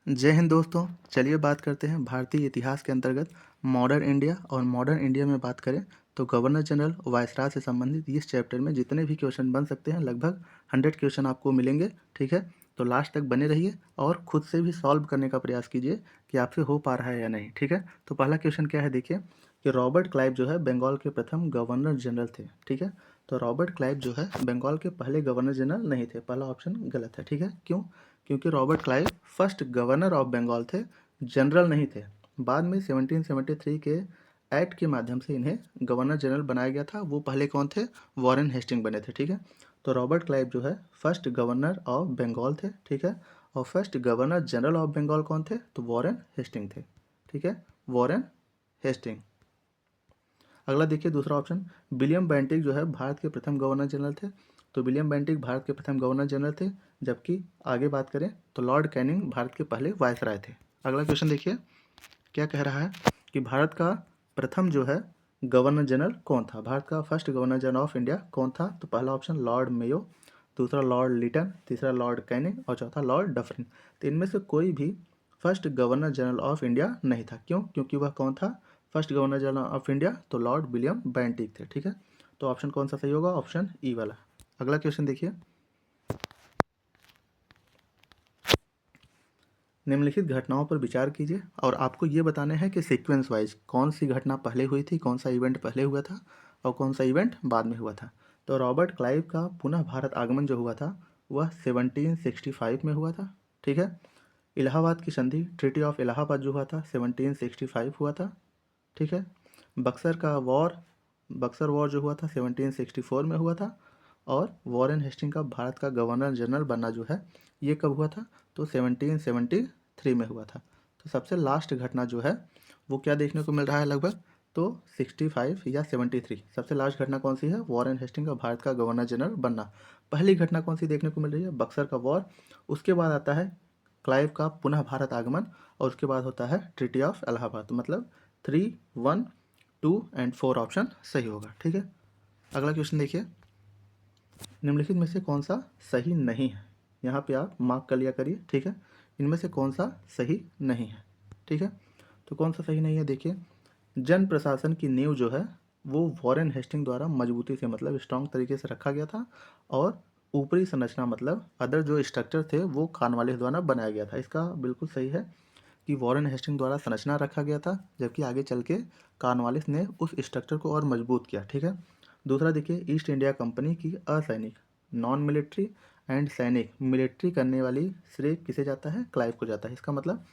जय हिंद दोस्तों। चलिए बात करते हैं भारतीय इतिहास के अंतर्गत मॉडर्न इंडिया। और मॉडर्न इंडिया में बात करें तो गवर्नर जनरल वायसराय से संबंधित इस चैप्टर में जितने भी क्वेश्चन बन सकते हैं लगभग 100 क्वेश्चन आपको मिलेंगे। ठीक है, तो लास्ट तक बने रहिए और खुद से भी सॉल्व करने का प्रयास कीजिए कि आपसे हो पा रहा है या नहीं। ठीक है, तो पहला क्वेश्चन क्या है, देखिए कि रॉबर्ट क्लाइव जो है बंगाल के प्रथम गवर्नर जनरल थे। ठीक है, तो रॉबर्ट क्लाइव जो है बंगाल के पहले गवर्नर जनरल नहीं थे। पहला ऑप्शन गलत है। ठीक है, क्यों? क्योंकि Robert Clive first governor of Bengal थे, जनरल नहीं थे। बाद में 1773 के एक्ट के माध्यम से इन्हें गवर्नर जनरल बनाया गया था। वो पहले कौन थे? वॉरेन हेस्टिंग बने थे। ठीक है, तो रॉबर्ट क्लाइव जो है फर्स्ट गवर्नर ऑफ बंगाल थे। ठीक है, और first governor general of Bengal कौन थे? तो वॉरेन हेस्टिंग थे। ठीक है, वॉरेन हेस्टिंग। अगला देखिए दूसरा ऑप्शन, विलियम बेंटिक जो है भारत के प्रथम गवर्नर जनरल थे। तो विलियम बेंटिक भारत के प्रथम गवर्नर जनरल थे, जबकि आगे बात करें तो लॉर्ड कैनिंग भारत के पहले वायसराय थे। अगला क्वेश्चन देखिए क्या कह रहा है कि भारत का प्रथम जो है गवर्नर जनरल कौन था? भारत का first governor general of India कौन था? तो पहला ऑप्शन लॉर्ड मेयो, दूसरा लॉर्ड लिटन, तीसरा लॉर्ड कैनिंग और चौथा लॉर्ड डफरिन। तो इनमें से कोई भी first governor general of India नहीं था। क्यों? क्योंकि वह कौन था first governor general of India? तो लॉर्ड विलियम बेंटिक थे। ठीक है, तो ऑप्शन कौन सा सही होगा? ऑप्शन ई वाला। अगला क्वेश्चन देखिए, निम्नलिखित घटनाओं पर विचार कीजिए और आपको ये बताने हैं कि सीक्वेंस वाइज कौन सी घटना पहले हुई थी, कौन सा इवेंट पहले हुआ था और कौन सा इवेंट बाद में हुआ था। तो रॉबर्ट क्लाइव का पुनः भारत आगमन जो हुआ था वह 1765 में हुआ था। ठीक है, इलाहाबाद की संधि ट्रीटी ऑफ इलाहाबाद जो हुआ था 1765 हुआ था। ठीक है, बक्सर का वॉर बक्सर वॉर जो हुआ था 1764 में हुआ था। और वॉरेन हेस्टिंग का भारत का गवर्नर जनरल बनना जो है ये कब हुआ था? तो 1773 में हुआ था। तो सबसे लास्ट घटना जो है वो क्या देखने को मिल रहा है लगभग? तो 65 या 73 सबसे लास्ट घटना कौन सी है? वॉरेन हेस्टिंग का भारत का गवर्नर जनरल बनना। पहली घटना कौन सी देखने को मिल रही है? बक्सर का वॉर। उसके बाद आता है क्लाइव का पुनः भारत आगमन और उसके बाद होता है ट्रीटी ऑफ इलाहाबाद। तो मतलब 3, 1, 2 एंड 4 ऑप्शन सही होगा। ठीक है, अगला क्वेश्चन देखिए, निम्नलिखित में से कौन सा सही नहीं है? यहाँ पे आप मार्क कर लिया करिए। ठीक है, इनमें से कौन सा सही नहीं है? ठीक है, तो कौन सा सही नहीं है देखिए, जन प्रशासन की नींव जो है वो वॉरेन हेस्टिंग द्वारा मजबूती से मतलब स्ट्रॉन्ग तरीके से रखा गया था। और ऊपरी संरचना मतलब अदर जो स्ट्रक्चर थे वो कॉर्नवालिस द्वारा बनाया गया था। इसका बिल्कुल सही है कि वॉरेन हेस्टिंग द्वारा संरचना रखा गया था, जबकि आगे चल के कॉर्नवालिस ने उस स्ट्रक्चर को और मजबूत किया। ठीक है, दूसरा देखिए, ईस्ट इंडिया कंपनी की असैनिक नॉन मिलिट्री एंड सैनिक मिलिट्री करने वाली श्रेय किसे जाता है? क्लाइव को जाता है। इसका मतलब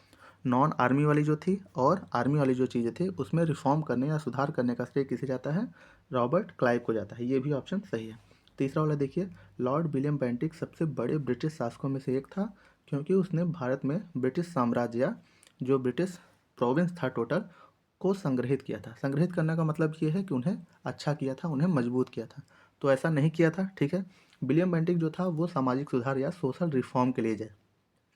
नॉन आर्मी वाली जो थी और आर्मी वाली जो चीज़ें थी उसमें रिफॉर्म करने या सुधार करने का श्रेय किसे जाता है? रॉबर्ट क्लाइव को जाता है। ये भी ऑप्शन सही है। तीसरा वाला देखिए, लॉर्ड विलियम बेंटिक सबसे बड़े ब्रिटिश शासकों में से एक था, क्योंकि उसने भारत में ब्रिटिश साम्राज्य जो ब्रिटिश प्रोविंस था टोटल को संग्रहित किया था। संग्रहित करने का मतलब ये है कि उन्हें अच्छा किया था, उन्हें मजबूत किया था। तो ऐसा नहीं किया था। ठीक है, विलियम बेंटिक जो था वो सामाजिक सुधार या सोशल रिफॉर्म के लिए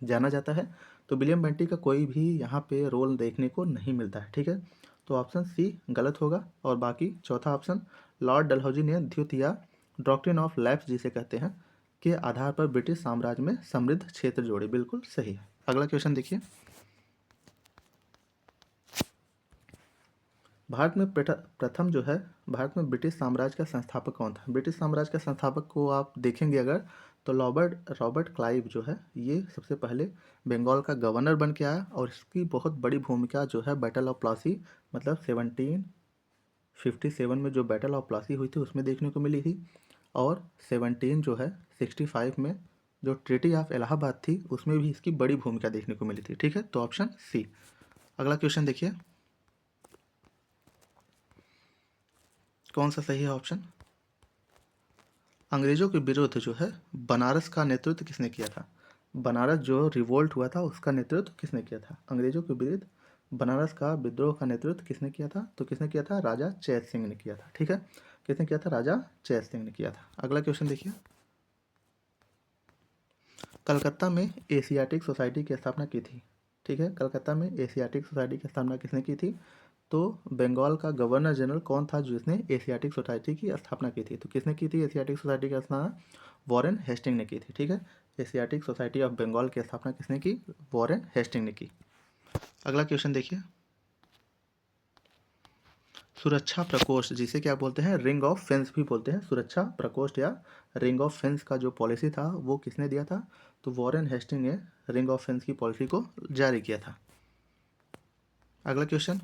जाना जाता है। तो विलियम बेंटिक का कोई भी यहाँ पे रोल देखने को नहीं मिलता है। ठीक है, तो ऑप्शन सी गलत होगा। और बाकी चौथा ऑप्शन, लॉर्ड डलहौजी ने द्वितीय या डॉक्ट्रिन ऑफ लैप्स जिसे कहते हैं के आधार पर ब्रिटिश साम्राज्य में समृद्ध क्षेत्र जोड़े, बिल्कुल सही है। अगला क्वेश्चन देखिए, भारत में प्रथम जो है भारत में ब्रिटिश साम्राज्य का संस्थापक कौन था? ब्रिटिश साम्राज्य का संस्थापक को आप देखेंगे अगर तो रॉबर्ट क्लाइव जो है ये सबसे पहले बंगाल का गवर्नर बन के आया। और इसकी बहुत बड़ी भूमिका जो है बैटल ऑफ प्लासी मतलब 1757 में जो बैटल ऑफ प्लासी हुई थी उसमें देखने को मिली थी। और 65 में जो ट्रीटी ऑफ इलाहाबाद थी उसमें भी इसकी बड़ी भूमिका देखने को मिली थी। ठीक है, तो ऑप्शन सी। अगला क्वेश्चन देखिए, कौन सा सही है ऑप्शन? अंग्रेजों के विरुद्ध जो है बनारस का नेतृत्व किसने किया था? बनारस जो रिवोल्ट हुआ था उसका नेतृत्व किसने किया था? अंग्रेजों के विरुद्ध बनारस का विद्रोह का नेतृत्व किसने किया था? तो किसने किया था? राजा चैत सिंह ने किया था। ठीक है, किसने किया था? राजा चैत सिंह ने किया था। अगला क्वेश्चन देखिए, कलकत्ता में एशियाटिक सोसाइटी की स्थापना की थी। ठीक है, कलकत्ता में एशियाटिक सोसाइटी की स्थापना किसने की थी? तो बंगाल का गवर्नर जनरल कौन था जिसने एशियाटिक सोसाइटी की स्थापना की थी? तो किसने की थी एशियाटिक सोसाइटी की स्थापना? वॉरेन हेस्टिंग ने की थी। ठीक है, एशियाटिक सोसाइटी ऑफ बंगाल की स्थापना किसने की? वॉरेन हेस्टिंग ने की। अगला क्वेश्चन देखिए, सुरक्षा प्रकोष्ठ जिसे क्या बोलते हैं? रिंग ऑफ फेंस भी बोलते हैं। सुरक्षा प्रकोष्ठ या रिंग ऑफ फेंस का जो पॉलिसी था वो किसने दिया था? तो वॉरेन हेस्टिंग ने रिंग ऑफ फेंस की पॉलिसी को जारी किया था। अगला क्वेश्चन,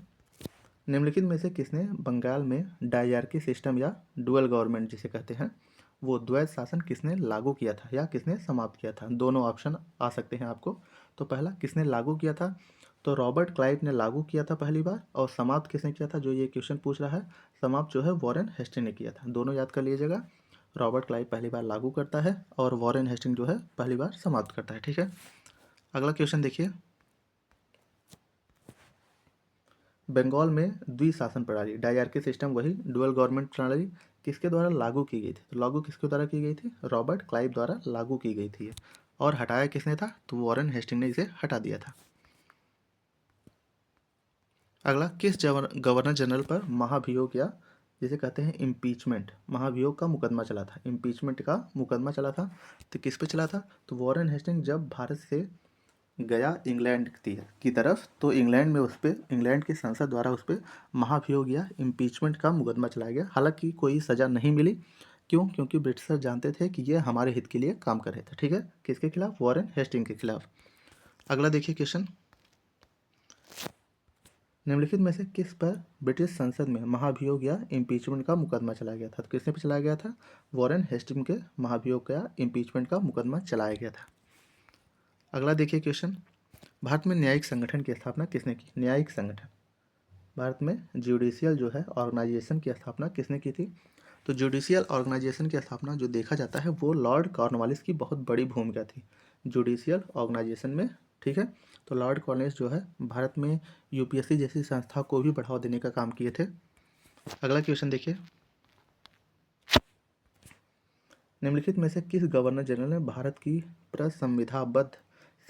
निम्नलिखित में से किसने बंगाल में डायरकी सिस्टम या डुअल गवर्नमेंट जिसे कहते हैं वो द्वैध शासन किसने लागू किया था या किसने समाप्त किया था? दोनों ऑप्शन आ सकते हैं आपको। तो पहला किसने लागू किया था? तो रॉबर्ट क्लाइव ने लागू किया था पहली बार। और समाप्त किसने किया था, जो ये क्वेश्चन पूछ रहा है, समाप्त जो है वॉरेन हेस्टिंग ने किया था। दोनों याद कर लीजिएगा, रॉबर्ट क्लाइव पहली बार लागू करता है और वॉरेन हेस्टिंग जो है पहली बार समाप्त करता है। ठीक है, अगला क्वेश्चन देखिए, बंगाल में द्विशासन प्रणाली डायरकी सिस्टम वही डुअल गवर्नमेंट प्रणाली किसके द्वारा लागू की गई थी? तो लागू किसके द्वारा की गई थी? रॉबर्ट क्लाइव द्वारा लागू की गई थी। और हटाया किसने था? तो वॉरेन हेस्टिंग ने इसे हटा दिया था। अगला, किस गवर्नर जनरल पर महाभियोग या जिसे कहते हैं इम्पीचमेंट, महाभियोग का मुकदमा चला था? इम्पीचमेंट का मुकदमा चला था तो किस पे चला था? तो वॉरेन हेस्टिंग जब भारत से गया इंग्लैंड की तरफ, तो इंग्लैंड में उस पर इंग्लैंड की संसद द्वारा उस पर महाभियोग या इम्पीचमेंट का मुकदमा चलाया गया। हालांकि कोई सज़ा नहीं मिली। क्यों? क्योंकि ब्रिटिशर जानते थे कि ये हमारे हित के लिए काम कर रहे थे। ठीक है, किसके खिलाफ? वॉरेन हेस्टिंग के खिलाफ। अगला देखिए क्वेश्चन, निम्नलिखित में से किस पर ब्रिटिश संसद में महाभियोग या इम्पीचमेंट का मुकदमा चलाया गया था? तो किसने पे चलाया गया था? वॉरेन हेस्टिंग के महाभियोग या इम्पीचमेंट का मुकदमा चलाया गया था। अगला देखिए क्वेश्चन, भारत में न्यायिक संगठन की स्थापना किसने की? न्यायिक संगठन, भारत में जुडिशियल जो है ऑर्गेनाइजेशन की स्थापना किसने की थी? तो जुडिशियल ऑर्गेनाइजेशन की स्थापना जो देखा जाता है वो लॉर्ड कॉर्नवालिस की बहुत बड़ी भूमिका थी जुडिशियल ऑर्गेनाइजेशन में। ठीक है, तो लॉर्ड कॉर्नवालिस जो है भारत में यूपीएससी जैसी संस्था को भी बढ़ावा देने का काम किए थे। अगला क्वेश्चन देखिए, निम्नलिखित में से किस गवर्नर जनरल ने भारत की प्रसंविधाबद्ध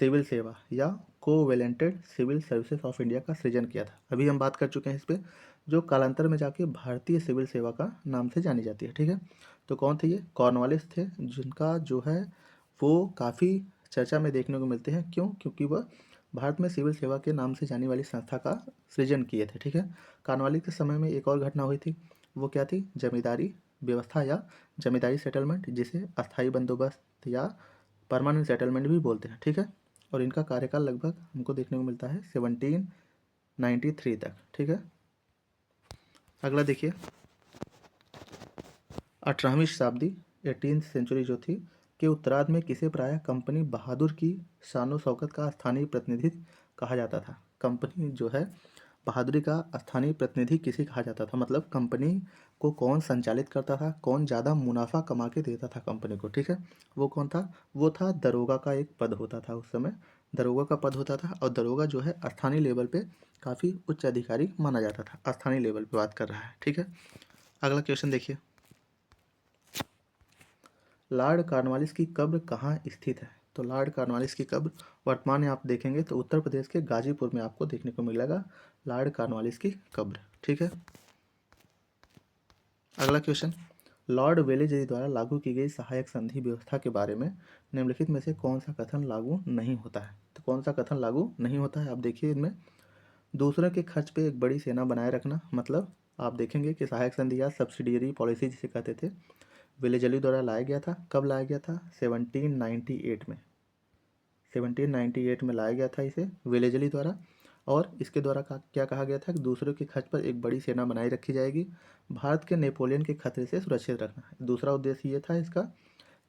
सिविल सेवा या कोवेलेंटेड सिविल सर्विसेज ऑफ इंडिया का सृजन किया था? अभी हम बात कर चुके हैं इस पे, जो कालांतर में जाके भारतीय सिविल सेवा का नाम से जानी जाती है। ठीक है, तो कौन थे ये? कॉर्नवालिस थे, जिनका जो है वो काफ़ी चर्चा में देखने को मिलते हैं। क्यों? क्योंकि वह भारत में सिविल सेवा के नाम से जाने वाली संस्था का सृजन किए थे। ठीक है, कॉर्नवालिस के समय में एक और घटना हुई थी, वो क्या थी? जमींदारी व्यवस्था या जमींदारी सेटलमेंट, जिसे अस्थाई बंदोबस्त या परमानेंट सेटलमेंट भी बोलते हैं। ठीक है, और इनका कार्यकाल लगभग हमको देखने को मिलता है 1793 तक। ठीक है, अगला देखिए, 18वीं शताब्दी 18th सेंचुरी जो थी के उत्तरार्ध में किसे प्रायः कंपनी बहादुर की शानो शौकत का स्थानीय प्रतिनिधि कहा जाता था? कंपनी जो है बहादुरी का स्थानीय प्रतिनिधि किसे कहा जाता था? मतलब कंपनी को कौन संचालित करता था, कौन ज़्यादा मुनाफा कमा के देता था कंपनी को? ठीक है, वो कौन था? वो था दरोगा का एक पद होता था उस समय, दरोगा का पद होता था। और दरोगा जो है स्थानीय लेवल पे काफ़ी उच्च अधिकारी माना जाता था। स्थानीय लेवल पे बात कर रहा है। ठीक है, अगला क्वेश्चन देखिए, लॉर्ड कॉर्नवालिस की कब्र कहाँ स्थित है? तो लॉर्ड कॉर्नवालिस की कब्र वर्तमान में आप देखेंगे तो उत्तर प्रदेश के गाजीपुर में आपको देखने को मिलेगा लॉर्ड कॉर्नवालिस की कब्र। ठीक है, अगला क्वेश्चन, लॉर्ड वेलेस्ली द्वारा लागू की गई सहायक संधि व्यवस्था के बारे में निम्नलिखित में से कौन सा कथन लागू नहीं होता है? तो कौन सा कथन लागू नहीं होता है? आप देखिए इनमें, दूसरों के खर्च पे एक बड़ी सेना बनाए रखना, मतलब आप देखेंगे कि सहायक संधि या सब्सिडियरी पॉलिसी जिसे कहते थे वेलेस्ली द्वारा लाया गया था। कब लाया गया था? 1798 में, 1798 में लाया गया था इसे वेलेस्ली द्वारा। और इसके द्वारा क्या कहा गया था कि दूसरों के खर्च पर एक बड़ी सेना बनाई रखी जाएगी, भारत के नेपोलियन के खतरे से सुरक्षित रखना। दूसरा उद्देश्य ये था इसका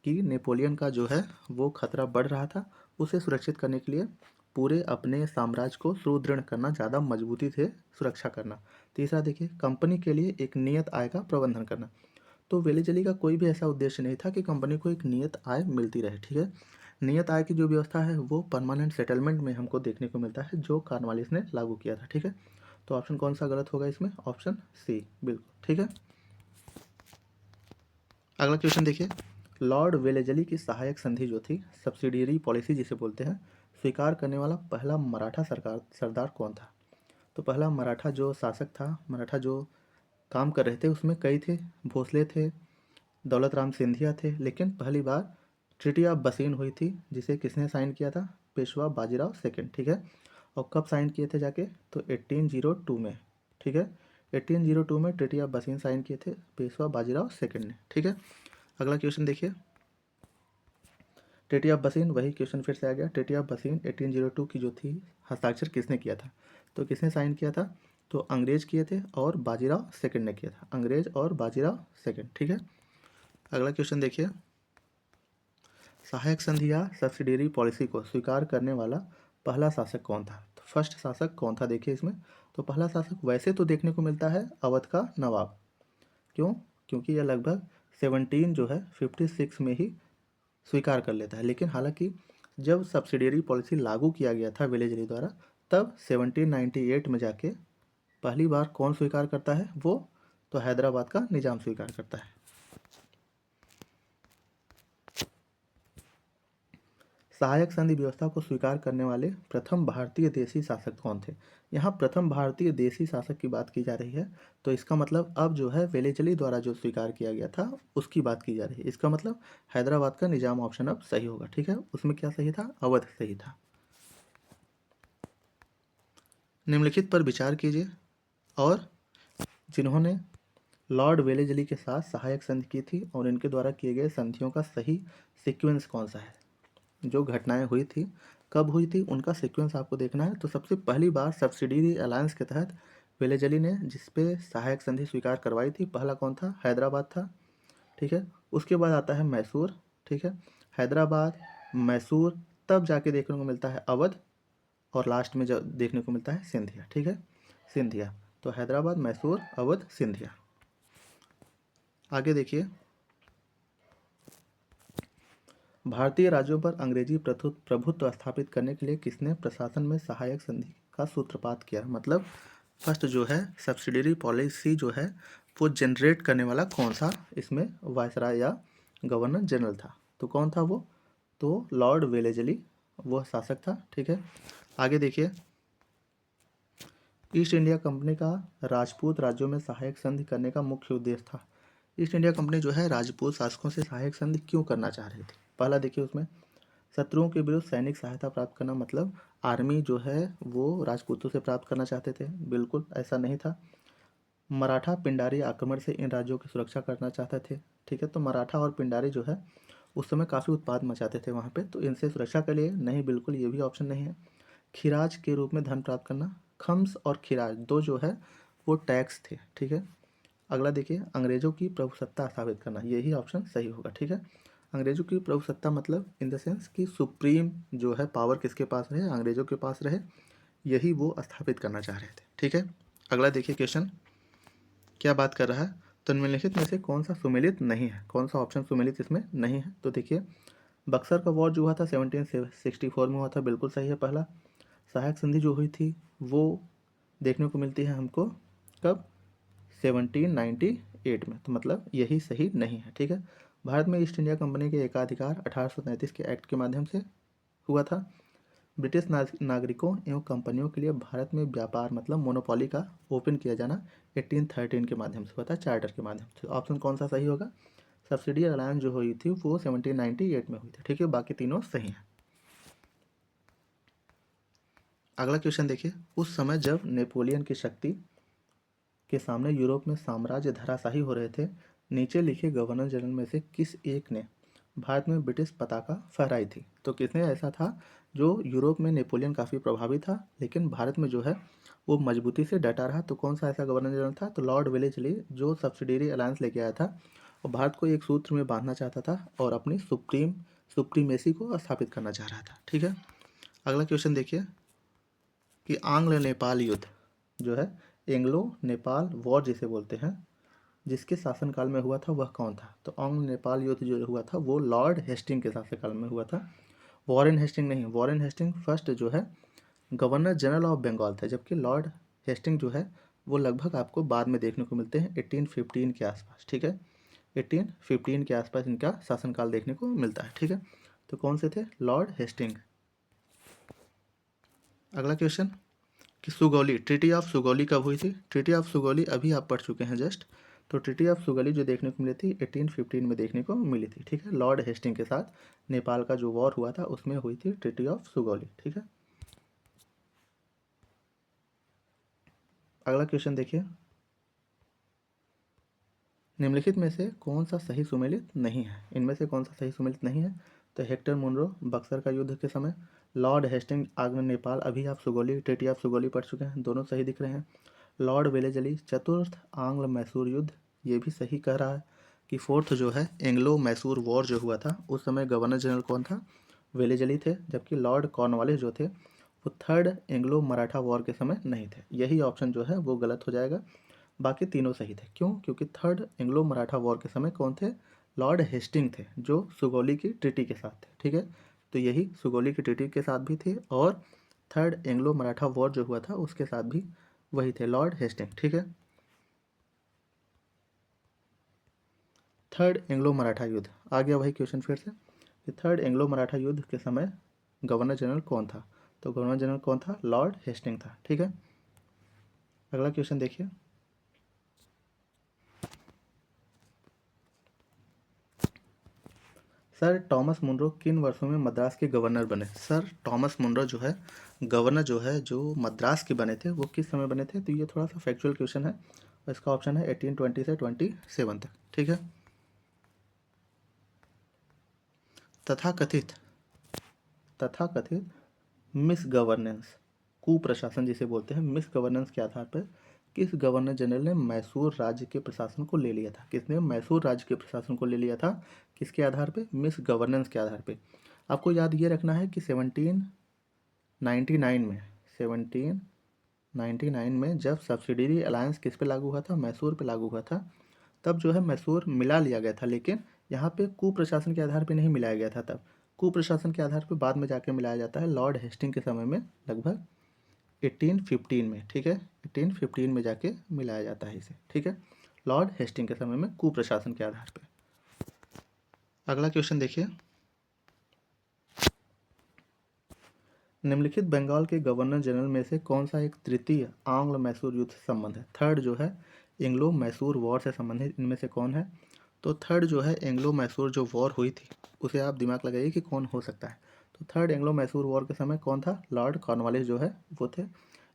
कि नेपोलियन का जो है वो खतरा बढ़ रहा था, उसे सुरक्षित करने के लिए पूरे अपने साम्राज्य को सुदृढ़ करना, ज़्यादा मजबूती से सुरक्षा करना। तीसरा देखिए, कंपनी के लिए एक नियत आय का प्रबंधन करना। तो वेलेस्ली का कोई भी ऐसा उद्देश्य नहीं था कि कंपनी को एक नियत आय मिलती रहे। ठीक है, नियत आय की जो व्यवस्था है वो परमानेंट सेटलमेंट में हमको देखने को मिलता है जो कॉर्नवालिस ने लागू किया था। ठीक है, तो ऑप्शन कौन सा गलत होगा इसमें? ऑप्शन सी बिल्कुल। ठीक है, अगला क्वेश्चन देखिए, लॉर्ड वेलेस्ली की सहायक संधि जो थी सब्सिडियरी पॉलिसी जिसे बोलते हैं, स्वीकार करने वाला पहला मराठा सरदार कौन था? तो पहला मराठा जो शासक था, मराठा जो काम कर रहे थे उसमें कई थे, भोसले थे, दौलत राम सिंधिया थे, लेकिन पहली बार ट्रीटी ऑफ बसीन हुई थी, जिसे किसने साइन किया था? पेशवा बाजीराव सेकंड, ठीक है। और कब साइन किए थे जाके? तो 1802 में, ठीक है। 1802 में ट्रीटी ऑफ बसीन साइन किए थे पेशवा बाजीराव सेकंड ने, ठीक है। अगला क्वेश्चन देखिए, ट्रीटी ऑफ बसीन, वही क्वेश्चन फिर से आ गया। ट्रीटी ऑफ बसीन 1802 की जो थी, हस्ताक्षर किसने किया था? तो किसने साइन किया था? तो अंग्रेज किए थे और बाजीराव सेकंड ने किया था, अंग्रेज और बाजीराव सेकंड, ठीक है। अगला क्वेश्चन देखिए, सहायक संधि या सब्सिडियरी पॉलिसी को स्वीकार करने वाला पहला शासक कौन था? तो फर्स्ट शासक कौन था देखिए इसमें। तो पहला शासक वैसे तो देखने को मिलता है अवध का नवाब। क्यों? क्योंकि यह लगभग 17 जो है 56 में ही स्वीकार कर लेता है, लेकिन हालांकि जब सब्सिडियरी पॉलिसी लागू किया गया था वेलेजली द्वारा, तब 1798 में जाके पहली बार कौन स्वीकार करता है वो? तो हैदराबाद का निजाम स्वीकार करता है। सहायक संधि व्यवस्था को स्वीकार करने वाले प्रथम भारतीय देशी शासक कौन थे? यहाँ प्रथम भारतीय देशी शासक की बात की जा रही है, तो इसका मतलब अब जो है वेलेजली द्वारा जो स्वीकार किया गया था उसकी बात की जा रही है। इसका मतलब हैदराबाद का निजाम ऑप्शन अब सही होगा, ठीक है। उसमें क्या सही था? अवध सही था। निम्नलिखित पर विचार कीजिए और जिन्होंने लॉर्ड वेलेजली के साथ सहायक संधि की थी और इनके द्वारा किए गए संधियों का सही सीक्वेंस कौन सा है? जो घटनाएं हुई थी, कब हुई थी, उनका सीक्वेंस आपको देखना है। तो सबसे पहली बार सब्सिडियरी अलायंस के तहत वेलेजली ने जिस पे सहायक संधि स्वीकार करवाई थी, पहला कौन था? हैदराबाद था, ठीक है। उसके बाद आता है मैसूर, ठीक है। हैदराबाद, मैसूर, तब जाके देखने को मिलता है अवध, और लास्ट में जो देखने को मिलता है सिंधिया, ठीक है, सिंधिया। तो हैदराबाद, मैसूर, अवध, सिंधिया। आगे देखिए, भारतीय राज्यों पर अंग्रेजी प्रभुत्व स्थापित करने के लिए किसने प्रशासन में सहायक संधि का सूत्रपात किया? मतलब फर्स्ट जो है सब्सिडियरी पॉलिसी जो है वो जनरेट करने वाला कौन सा इसमें वायसराय या गवर्नर जनरल था? तो कौन था वो? तो लॉर्ड वेलेजली वो शासक था, ठीक है। आगे देखिए, ईस्ट इंडिया कंपनी का राजपूत राज्यों में सहायक संधि करने का मुख्य उद्देश्य था। ईस्ट इंडिया कंपनी जो है राजपूत शासकों से सहायक संधि क्यों करना चाह रही थी? पहला देखिए उसमें, शत्रुओं के विरुद्ध सैनिक सहायता प्राप्त करना, मतलब आर्मी जो है वो राजपूतों से प्राप्त करना चाहते थे? बिल्कुल ऐसा नहीं था। मराठा पिंडारी आक्रमण से इन राज्यों की सुरक्षा करना चाहते थे, ठीक है। तो मराठा और पिंडारी जो है उस समय काफ़ी उत्पाद मचाते थे वहाँ पे, तो इनसे सुरक्षा के लिए नहीं, बिल्कुल ये भी ऑप्शन नहीं है। खिराज के रूप में धन प्राप्त करना, खम्स और खिराज दो जो है वो टैक्स थे, ठीक है। अगला देखिए, अंग्रेजों की प्रभुसत्ता स्थापित करना, यही ऑप्शन सही होगा, ठीक है। अंग्रेजों की प्रभुसत्ता मतलब इन द सेंस कि सुप्रीम जो है पावर किसके पास रहे? अंग्रेजों के पास रहे, यही वो स्थापित करना चाह रहे थे, ठीक है। अगला देखिए क्वेश्चन क्या बात कर रहा है, तो निम्नलिखित में से कौन सा सुमेलित नहीं है? कौन सा ऑप्शन सुमेलित इसमें नहीं है? तो देखिए, बक्सर का वॉर जो हुआ था 1764 में हुआ था, बिल्कुल सही है पहला। सहायक संधि जो हुई थी वो देखने को मिलती है हमको कब? 1798 में, तो मतलब यही सही नहीं है, ठीक है। भारत में ईस्ट इंडिया कंपनी के एकाधिकार 1833 के एक्ट के माध्यम से हुआ था। ब्रिटिश नागरिकों एवं कंपनियों के लिए भारत में व्यापार मतलब मोनोपोली का ओपन किया जाना 1813 के माध्यम से हुआ था, चार्टर के माध्यम से। ऑप्शन कौन सा सही होगा? सब्सिडी अलायंस जो हुई थी वो 1798 में हुई थी, ठीक है। बाकी तीनों सही हैं। अगला क्वेश्चन देखिए, उस समय जब नेपोलियन की शक्ति के सामने यूरोप में साम्राज्य धराशाही हो रहे थे, नीचे लिखे गवर्नर जनरल में से किस एक ने भारत में ब्रिटिश पताका फहराई थी? तो किसने ऐसा था जो यूरोप में नेपोलियन काफ़ी प्रभावी था लेकिन भारत में जो है वो मजबूती से डटा रहा? तो कौन सा ऐसा गवर्नर जनरल था? तो लॉर्ड वेलेस्ली, जो सब्सिडियरी अलायंस लेके आया था और भारत को एक सूत्र में बांधना चाहता था और अपनी सुप्रीमेसी को स्थापित करना चाह रहा था, ठीक है। अगला क्वेश्चन देखिए कि आंग्ल नेपाल युद्ध जो है, एंग्लो नेपाल वॉर जिसे बोलते हैं, जिसके शासनकाल में हुआ था वह कौन था? तो आंग्ल नेपाल युद्ध जो हुआ था वो लॉर्ड हेस्टिंग के शासनकाल में हुआ था, वॉरेन हेस्टिंग नहीं। वॉरेन हेस्टिंग फर्स्ट जो है गवर्नर जनरल ऑफ बंगाल था, जबकि लॉर्ड हेस्टिंग जो है वो लगभग आपको बाद में देखने को मिलते हैं 1815 के आसपास, ठीक है। 1815 के आसपास इनका शासनकाल देखने को मिलता है, ठीक है। तो कौन से थे? Lord Hasting. अगला क्वेश्चन कि सुगौली, ट्रीटी ऑफ सुगौली कब हुई थी? ट्रीटी ऑफ सुगौली अभी आप पढ़ चुके हैं जस्ट, तो ट्रीटी ऑफ सुगली जो देखने को मिली थी 1815 में देखने को मिली थी, ठीक है। लॉर्ड हेस्टिंग के साथ नेपाल का जो वॉर हुआ था उसमें हुई थी ट्रीटी ऑफ सुगौली, ठीक है। अगला क्वेश्चन देखिए, निम्नलिखित में से कौन सा सही सुमेलित नहीं है, इनमें से कौन सा सही सुमेलित नहीं है। तो हेक्टर मुनरो बक्सर का युद्ध के समय, लॉर्ड हेस्टिंग आगमन नेपाल, अभी आप सुगौली ट्रीटी ऑफ सुगौली पढ़ चुके हैं, दोनों सही दिख रहे हैं। लॉर्ड वेलेजली चतुर्थ आंग्ल मैसूर युद्ध, ये भी सही कह रहा है कि फोर्थ जो है एंग्लो मैसूर वॉर जो हुआ था उस समय गवर्नर जनरल कौन था, वेलेजली थे, जबकि लॉर्ड कॉर्नवालिस जो थे वो थर्ड एंग्लो मराठा वॉर के समय नहीं थे। यही ऑप्शन जो है वो गलत हो जाएगा, बाकी तीनों सही थे। क्यों? क्योंकि थर्ड एंग्लो मराठा वॉर के समय कौन थे, लॉर्ड हेस्टिंग थे, जो सुगौली की ट्रीटी के साथ थे, ठीक है। तो यही सुगौली की ट्रीटी के साथ भी थे और थर्ड एंग्लो मराठा वॉर जो हुआ था उसके साथ भी वही थे, लॉर्ड हेस्टिंग, ठीक है। थर्ड एंग्लो मराठा युद्ध आ गया वही क्वेश्चन फिर से कि थर्ड एंग्लो मराठा युद्ध के समय गवर्नर जनरल कौन था। तो गवर्नर जनरल कौन था, लॉर्ड हेस्टिंग था, ठीक है। अगला क्वेश्चन देखिए, सर टॉमस मुनरो किन वर्षों में मद्रास के गवर्नर बने। सर टॉमस मुनरो जो है गवर्नर जो है जो मद्रास के बने थे वो किस समय बने थे। तो ये थोड़ा सा फैक्चुअल क्वेश्चन है और इसका ऑप्शन है 1820 से 27 तक, ठीक है। तथाकथित तथाकथित मिस गवर्नेंस, कुप्रशासन जिसे बोलते हैं, मिस गवर्नेंस के आधार पर किस गवर्नर जनरल ने मैसूर राज्य के प्रशासन को ले लिया था। किसने मैसूर राज्य के प्रशासन को ले लिया था, किसके आधार पे, मिस गवर्नेंस के आधार पे। आपको याद ये रखना है कि 1799 में जब सब्सिडरी अलायंस किस पे लागू हुआ था, मैसूर पे लागू हुआ था, तब जो है मैसूर मिला लिया गया था, लेकिन यहाँ पे कुप्रशासन के आधार पे नहीं मिलाया गया था। तब कुप्रशासन के आधार पे बाद में जाके मिलाया जाता है लॉर्ड हेस्टिंग के समय में, लगभग 1815 में, ठीक है। 1815 में जाके मिलाया जाता है इसे, ठीक है, लॉर्ड हेस्टिंग के समय में कुप्रशासन के आधार पे। अगला क्वेश्चन देखिए, निम्नलिखित बंगाल के गवर्नर जनरल में से कौन सा एक तृतीय आंग्ल मैसूर युद्ध से संबंध है। थर्ड जो है एंग्लो मैसूर वॉर से संबंधित इनमें से कौन है। तो थर्ड जो है एंग्लो मैसूर जो वॉर हुई थी उसे आप दिमाग लगाइए कि कौन हो सकता है। तो थर्ड एंग्लो मैसूर वॉर के समय कौन था, लॉर्ड कॉर्नवालिस जो है वो थे।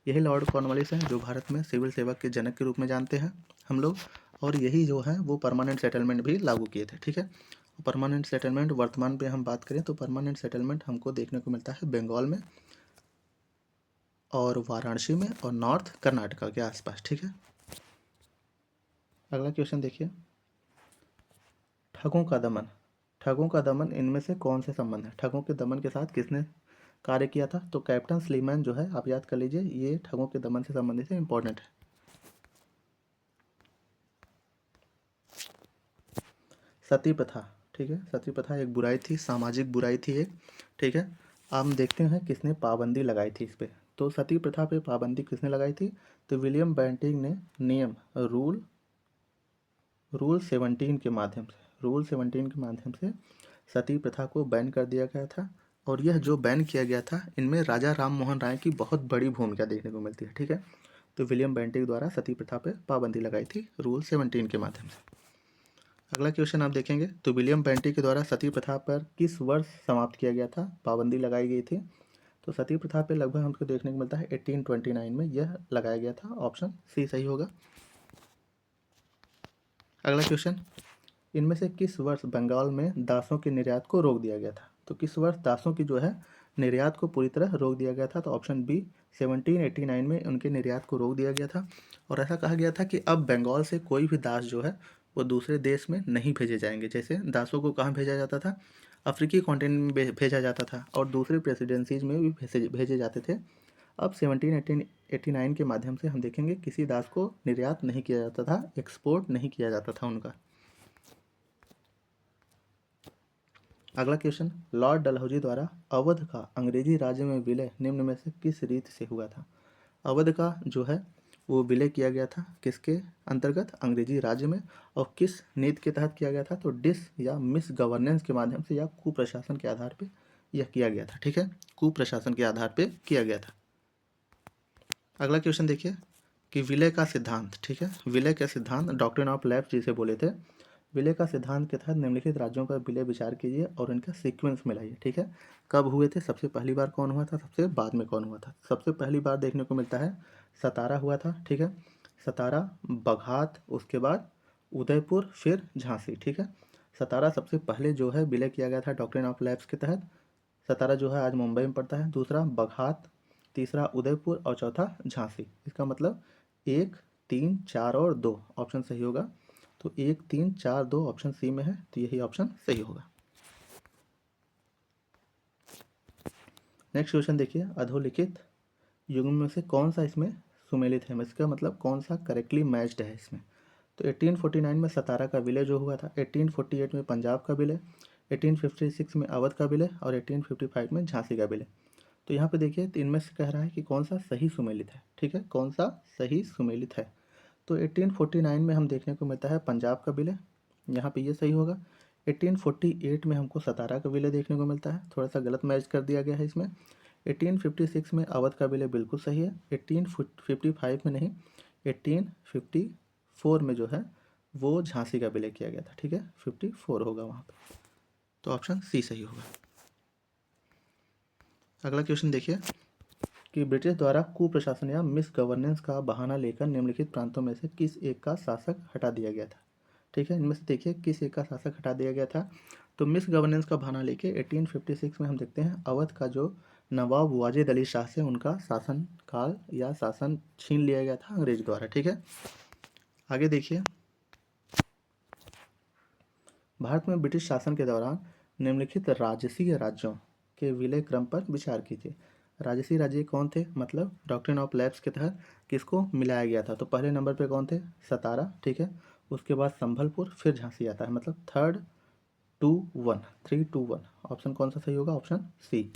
यही लॉर्ड कॉर्नवालिस हैं जो भारत में सिविल सेवा के जनक के रूप में जानते हैं हम लोग, और यही जो है वो परमानेंट सेटलमेंट भी लागू किए थे, ठीक है। परमानेंट सेटलमेंट वर्तमान पे हम बात करें तो परमानेंट सेटलमेंट हमको देखने को मिलता है बंगाल में और वाराणसी में और नॉर्थ कर्नाटका के आसपास, ठीक है। अगला क्वेश्चन देखिए, ठगों का दमन, ठगों का दमन इनमें से कौन से संबंध है। ठगों के दमन के साथ किसने कार्य किया था। तो कैप्टन स्लीमैन जो है आप याद कर लीजिए, ये ठगों के दमन से संबंधित है, इंपॉर्टेंट है। सती प्रथा, ठीक है, सती प्रथा एक बुराई थी, सामाजिक बुराई थी एक, ठीक है। हम देखते हैं किसने पाबंदी लगाई थी इस पे। तो सती प्रथा पे पाबंदी किसने लगाई थी। तो विलियम बेंटिंग ने नियम रूल 17 के माध्यम से, रूल 17 के माध्यम से सती प्रथा को बैन कर दिया गया था। और यह जो बैन किया गया था इनमें राजा राम मोहन राय की बहुत बड़ी भूमिका देखने को मिलती है, ठीक है। तो विलियम बेंटिंग द्वारा सती प्रथा पर पाबंदी लगाई थी रूल 17 के माध्यम से। अगला क्वेश्चन आप देखेंगे, तो विलियम बेंटिंग के द्वारा सती प्रथा पर किस वर्ष समाप्त किया गया था, पाबंदी लगाई गई थी। तो सती प्रथा पे लगभग हमको देखने को मिलता है 1829 में यह लगाया गया था, ऑप्शन सी सही होगा। अगला क्वेश्चन, इनमें से किस वर्ष बंगाल में दासों के निर्यात को रोक दिया गया था। तो किस वर्ष दासों की जो है निर्यात को पूरी तरह रोक दिया गया था। तो ऑप्शन बी 1789 में उनके निर्यात को रोक दिया गया था। और ऐसा कहा गया था कि अब बंगाल से कोई भी दास जो है वो दूसरे देश में नहीं भेजे जाएंगे। जैसे दासों को कहाँ भेजा जाता था, अफ्रीकी कॉन्टिनेंट में भेजा जाता था और दूसरे प्रेसिडेंसीज में भी भेजे जाते थे। अब 1789 के माध्यम से हम देखेंगे किसी दास को निर्यात नहीं किया जाता था, एक्सपोर्ट नहीं किया जाता था उनका। अगला क्वेश्चन, लॉर्ड डलहौजी द्वारा अवध का अंग्रेजी राज्य में विलय निम्न में से किस रीति से हुआ था। अवध का जो है वो विलय किया गया था किसके अंतर्गत, अंग्रेजी राज्य में, और किस नीति के तहत किया गया था। तो डिस या मिस गवर्नेंस के माध्यम से या कुप्रशासन के आधार पर यह किया गया था, ठीक है, कुप्रशासन के आधार पर किया गया था। अगला क्वेश्चन देखिए, कि विलय का सिद्धांत, ठीक है, विलय का सिद्धांत डॉक्ट्रिन ऑफ लैप्स जिसे बोले थे। विलय का सिद्धांत के तहत निम्नलिखित राज्यों पर विलय विचार कीजिए और इनका सीक्वेंस मिलाइए, ठीक है। कब हुए थे, सबसे पहली बार कौन हुआ था, सबसे बाद में कौन हुआ था। सबसे पहली बार देखने को मिलता है सतारा हुआ था, ठीक है, सतारा, बघात, उसके बाद उदयपुर, फिर झांसी, ठीक है। सतारा सबसे पहले जो है विलय किया गया था डॉक्ट्रिन ऑफ लैप्स के तहत। सतारा जो है आज मुंबई में पड़ता है। दूसरा बघात, तीसरा उदयपुर और चौथा झांसी। इसका मतलब 1, 3, 4 और 2 ऑप्शन सही होगा। तो 1, 3, 4, 2 ऑप्शन सी में है, तो यही ऑप्शन सही होगा। नेक्स्ट क्वेश्चन देखिए, अधोलिखित युग्म में से कौन सा इसमें सुमेलित है, इसका मतलब कौन सा करेक्टली मैच्ड है इसमें। तो 1849 में सतारा का विलय जो हुआ था, 1848 में पंजाब का विलय, 1856 में अवध का विलय और 1855 में झांसी का विलय। तो यहाँ पे देखिए, तो इनमें से कह रहा है कि कौन सा सही सुमेलित है, ठीक है, कौन सा सही सुमेलित है। तो 1849 में हम देखने को मिलता है पंजाब का विलय, यहाँ पे ये सही होगा। 1848 में हमको सतारा का विलय देखने को मिलता है, थोड़ा सा गलत मैच कर दिया गया है इसमें। 1856 में अवध का विलय बिल्कुल सही है। 1855 में नहीं, 1854 में जो है वो झांसी का विलय किया गया था, ठीक है, 54 होगा वहाँ पे। तो ऑप्शन सी सही होगा। अगला क्वेश्चन देखिए कि ब्रिटिश द्वारा कुप्रशासन या मिस गवर्नेंस का बहाना लेकर निम्नलिखित प्रांतों में से किस एक का शासक हटा दिया गया था, ठीक है। इनमें से देखिए किस एक का शासक हटा दिया गया था। तो मिस गवर्नेंस का बहाना लेके 1856 में हम देखते हैं अवध का जो नवाब वाजिद अली शाह से उनका शासन काल या शासन छीन लिया गया था अंग्रेज द्वारा, ठीक है। आगे देखिए, भारत में ब्रिटिश शासन के दौरान निम्नलिखित राजसीय राज्यों के विलय क्रम पर विचार कीजिए। राजसी राज्य कौन थे, मतलब डॉक्ट्रिन ऑफ लैप्स के तहत किसको मिलाया गया था। तो पहले नंबर पे कौन थे, सतारा, ठीक है, उसके बाद संभलपुर, फिर झांसी आता है, मतलब 3-2-1 ऑप्शन कौन सा सही होगा, ऑप्शन सी।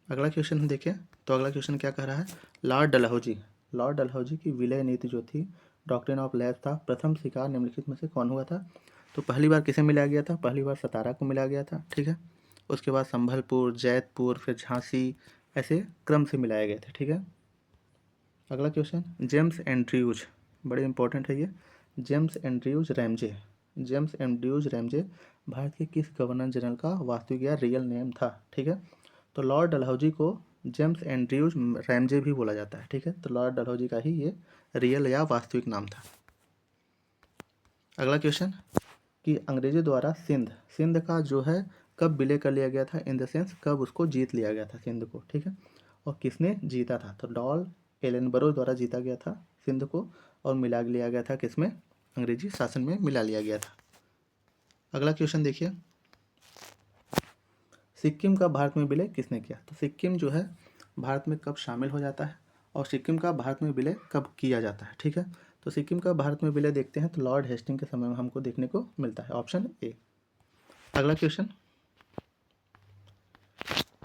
अगला क्वेश्चन हम देखें, तो अगला क्वेश्चन क्या कह रहा है, लॉर्ड डलहौजी की विलय नीति जो थी डॉक्ट्रिन ऑफ लैप्स था, प्रथम शिकार निम्नलिखित में से कौन हुआ था। तो पहली बार किसे मिलाया गया था, पहली बार सतारा को मिलाया गया था, ठीक है। उसके बाद संभलपुर, जैतपुर, फिर झांसी, ऐसे क्रम से मिलाए गए थे, ठीक है। अगला क्वेश्चन, जेम्स एंड्रयूज, बड़े इंपॉर्टेंट है ये, जेम्स एंड्रयूज रैमजे भारत के किस गवर्नर जनरल का वास्तविक या रियल नेम था, ठीक है। तो लॉर्ड डलहौजी को जेम्स एंड्रयूज रैमजे भी बोला जाता है, ठीक है। तो लॉर्ड डलहौजी का ही ये रियल या वास्तविक नाम था। अगला क्वेश्चन कि अंग्रेजों द्वारा सिंध का जो है कब विलय कर लिया गया था, इन द सेंस कब उसको जीत लिया गया था सिंध को, ठीक है। और किसने जीता था, तो लॉर्ड एलनबरो द्वारा जीता गया था सिंध को और मिला लिया गया था किसमें, अंग्रेजी शासन में मिला लिया गया था। अगला क्वेश्चन देखिए, सिक्किम का भारत में विलय किसने किया। तो सिक्किम जो है भारत में कब शामिल हो जाता है और सिक्किम का भारत में विलय कब किया जाता है, ठीक है। तो सिक्किम का भारत में विलय देखते हैं तो लॉर्ड हेस्टिंग के समय में हमको देखने को मिलता है, ऑप्शन ए। अगला क्वेश्चन,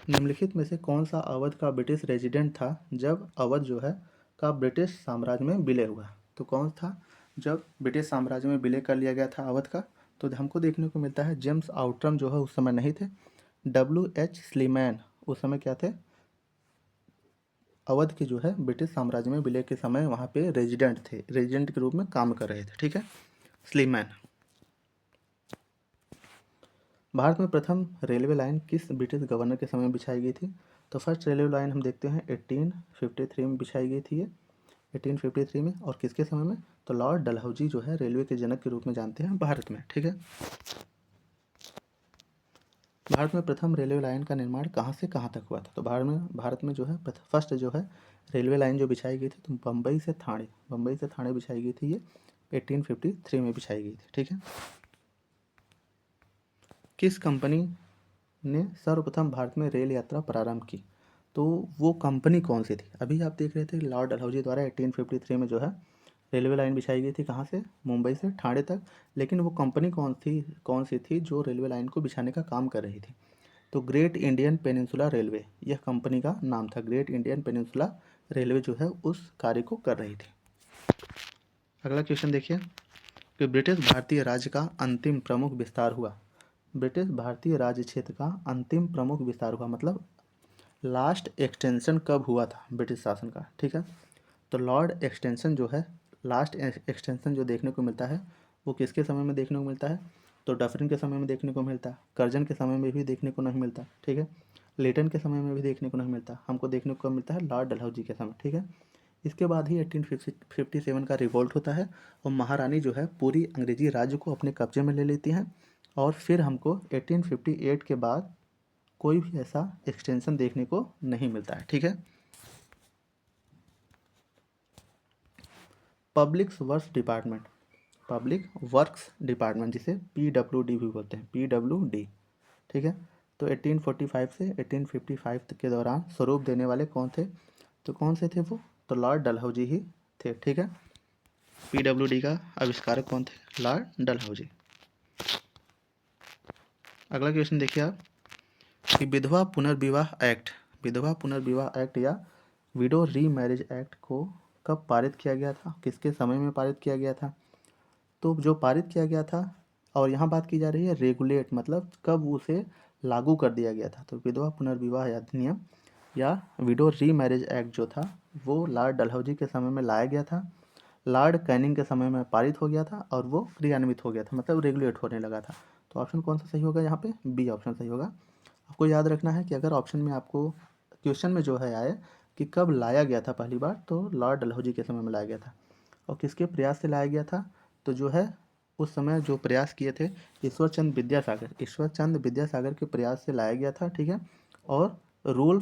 निम्नलिखित में से कौन सा अवध का ब्रिटिश रेजिडेंट था जब अवध जो है का ब्रिटिश साम्राज्य में विलय हुआ। तो कौन था जब ब्रिटिश साम्राज्य में विलय कर लिया गया था अवध का। तो हमको देखने को मिलता है जेम्स आउटरम जो है उस समय नहीं थे, WH स्लीमैन उस समय क्या थे, अवध के जो है ब्रिटिश साम्राज्य में विलय के समय वहाँ पे रेजिडेंट थे, रेजिडेंट के रूप में काम कर रहे थे, ठीक है, स्लीमैन। भारत में प्रथम रेलवे लाइन किस ब्रिटिश गवर्नर के समय में बिछाई गई थी। तो फर्स्ट रेलवे लाइन हम देखते हैं 1853 में बिछाई गई थी ये, 1853 में, और किसके समय में, तो लॉर्ड डलहौजी जो है रेलवे के जनक के रूप में जानते हैं भारत में, ठीक है। भारत में प्रथम रेलवे लाइन का निर्माण कहाँ से कहाँ तक हुआ था। तो भारत में जो है फर्स्ट जो है रेलवे लाइन जो बिछाई गई थी तो बम्बई से थाने बिछाई गई थी ये, 1853 में बिछाई गई थी, ठीक है। किस कंपनी ने सर्वप्रथम भारत में रेल यात्रा प्रारंभ की। तो वो कंपनी कौन सी थी, अभी आप देख रहे थे लॉर्ड डलहौजी द्वारा 1853 में जो है रेलवे लाइन बिछाई गई थी कहाँ से, मुंबई से ठाणे तक, लेकिन वो कंपनी कौन सी थी जो रेलवे लाइन को बिछाने का काम कर रही थी। तो ग्रेट इंडियन पेनिनसुला रेलवे यह कंपनी का नाम था, ग्रेट इंडियन पेनिनसुला रेलवे जो है उस कार्य को कर रही थी। अगला क्वेश्चन देखिए कि ब्रिटिश भारतीय राज्य का अंतिम प्रमुख विस्तार हुआ। ब्रिटिश भारतीय राज्य क्षेत्र का अंतिम प्रमुख विस्तार हुआ मतलब लास्ट एक्सटेंशन कब हुआ था ब्रिटिश शासन का, ठीक है। तो लॉर्ड एक्सटेंशन जो है, लास्ट एक्सटेंशन जो देखने को मिलता है वो किसके समय में देखने को मिलता है? तो डफरिन के समय में देखने को मिलता है, कर्जन के समय में भी देखने को नहीं मिलता, ठीक है, लेटन के समय में भी देखने को नहीं मिलता, हमको देखने को मिलता है लॉर्ड डलहौजी के समय, ठीक है। इसके बाद ही 1857 का रिवोल्ट होता है और महारानी जो है पूरी अंग्रेजी राज्य को अपने कब्जे में ले लेती हैं। और फिर हमको 1858 के बाद कोई भी ऐसा एक्सटेंशन देखने को नहीं मिलता है, ठीक है। पब्लिक वर्क्स डिपार्टमेंट जिसे PWD भी बोलते हैं, PWD, ठीक है। तो 1845 से 1855 के दौरान स्वरूप देने वाले कौन थे? तो कौन से थे वो? तो लॉर्ड डलहौजी ही थे, ठीक है। PWD का आविष्कारक कौन थे? लॉर्ड डलहौजी। अगला क्वेश्चन देखिए आप कि विधवा पुनर्विवाह एक्ट या विडो री मैरिज एक्ट को कब पारित किया गया था, किसके समय में पारित किया गया था? तो जो पारित किया गया था, और यहाँ बात की जा रही है रेगुलेट, मतलब कब उसे लागू कर दिया गया था। तो विधवा पुनर्विवाह अधिनियम या विडो री मैरिज एक्ट जो था वो लॉर्ड डलहौजी के समय में लाया गया था, लॉर्ड कैनिंग के समय में पारित हो गया था और वो क्रियान्वित हो गया था, मतलब रेगुलेट होने लगा था। तो ऑप्शन कौन सा सही होगा यहाँ पे? बी ऑप्शन सही होगा। आपको याद रखना है कि अगर ऑप्शन में आपको क्वेश्चन में जो है आए कि कब लाया गया था पहली बार, तो लॉर्ड डलहौजी के समय में लाया गया था। और किसके प्रयास से लाया गया था? तो जो है उस समय जो प्रयास किए थे ईश्वर चंद विद्यासागर के प्रयास से लाया गया था, ठीक है। और रूल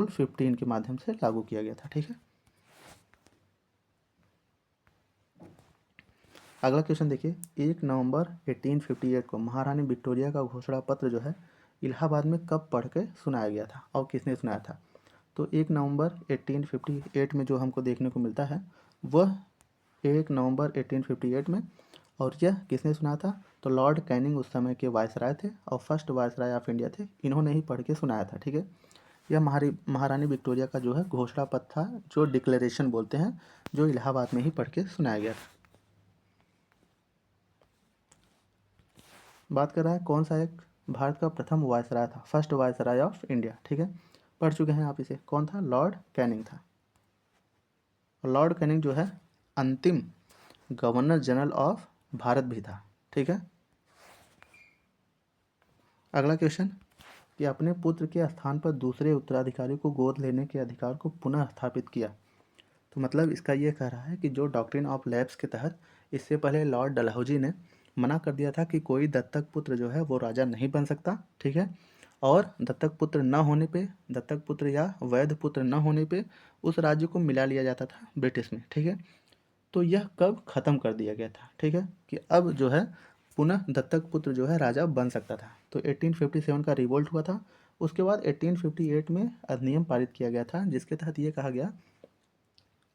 15 के माध्यम से लागू किया गया था, ठीक है। अगला क्वेश्चन देखिए, 1 नवंबर 1858 को महारानी विक्टोरिया का घोषणा पत्र जो है इलाहाबाद में कब पढ़ के सुनाया गया था और किसने सुनाया था? तो 1 नवंबर 1858 में जो हमको देखने को मिलता है वह 1 नवंबर 1858 में, और यह किसने सुना था? तो लॉर्ड कैनिंग उस समय के वायसराय थे और फर्स्ट वायसराय ऑफ इंडिया थे, इन्होंने ही पढ़ के सुनाया था, ठीक है। यह महारानी विक्टोरिया का जो है घोषणा पत्र था, जो डिक्लेरेशन बोलते हैं, जो इलाहाबाद में ही पढ़ के सुनाया गया था। बात कर रहा है कौन सा एक भारत का प्रथम वायसराय था, फर्स्ट वायसराय ऑफ इंडिया, ठीक है। पढ़ चुके हैं आप इसे, कौन था? लॉर्ड कैनिंग था। लॉर्ड कैनिंग जो है अंतिम गवर्नर जनरल ऑफ भारत भी था, ठीक है। अगला क्वेश्चन कि अपने पुत्र के स्थान पर दूसरे उत्तराधिकारी को गोद लेने के अधिकार को पुनः स्थापित किया। तो मतलब इसका ये कह रहा है कि जो डॉक्ट्रिन ऑफ लैप्स के तहत इससे पहले लॉर्ड डलहौजी ने मना कर दिया था कि कोई दत्तक पुत्र जो है वो राजा नहीं बन सकता, ठीक है। और दत्तक पुत्र या वैध पुत्र न होने पे उस राज्य को मिला लिया जाता था ब्रिटिश में, ठीक है। तो यह कब ख़त्म कर दिया गया था, ठीक है, कि अब जो है पुनः दत्तक पुत्र जो है राजा बन सकता था। तो 1857 का रिवोल्ट हुआ था, उसके बाद 1858 में अधिनियम पारित किया गया था जिसके तहत ये कहा गया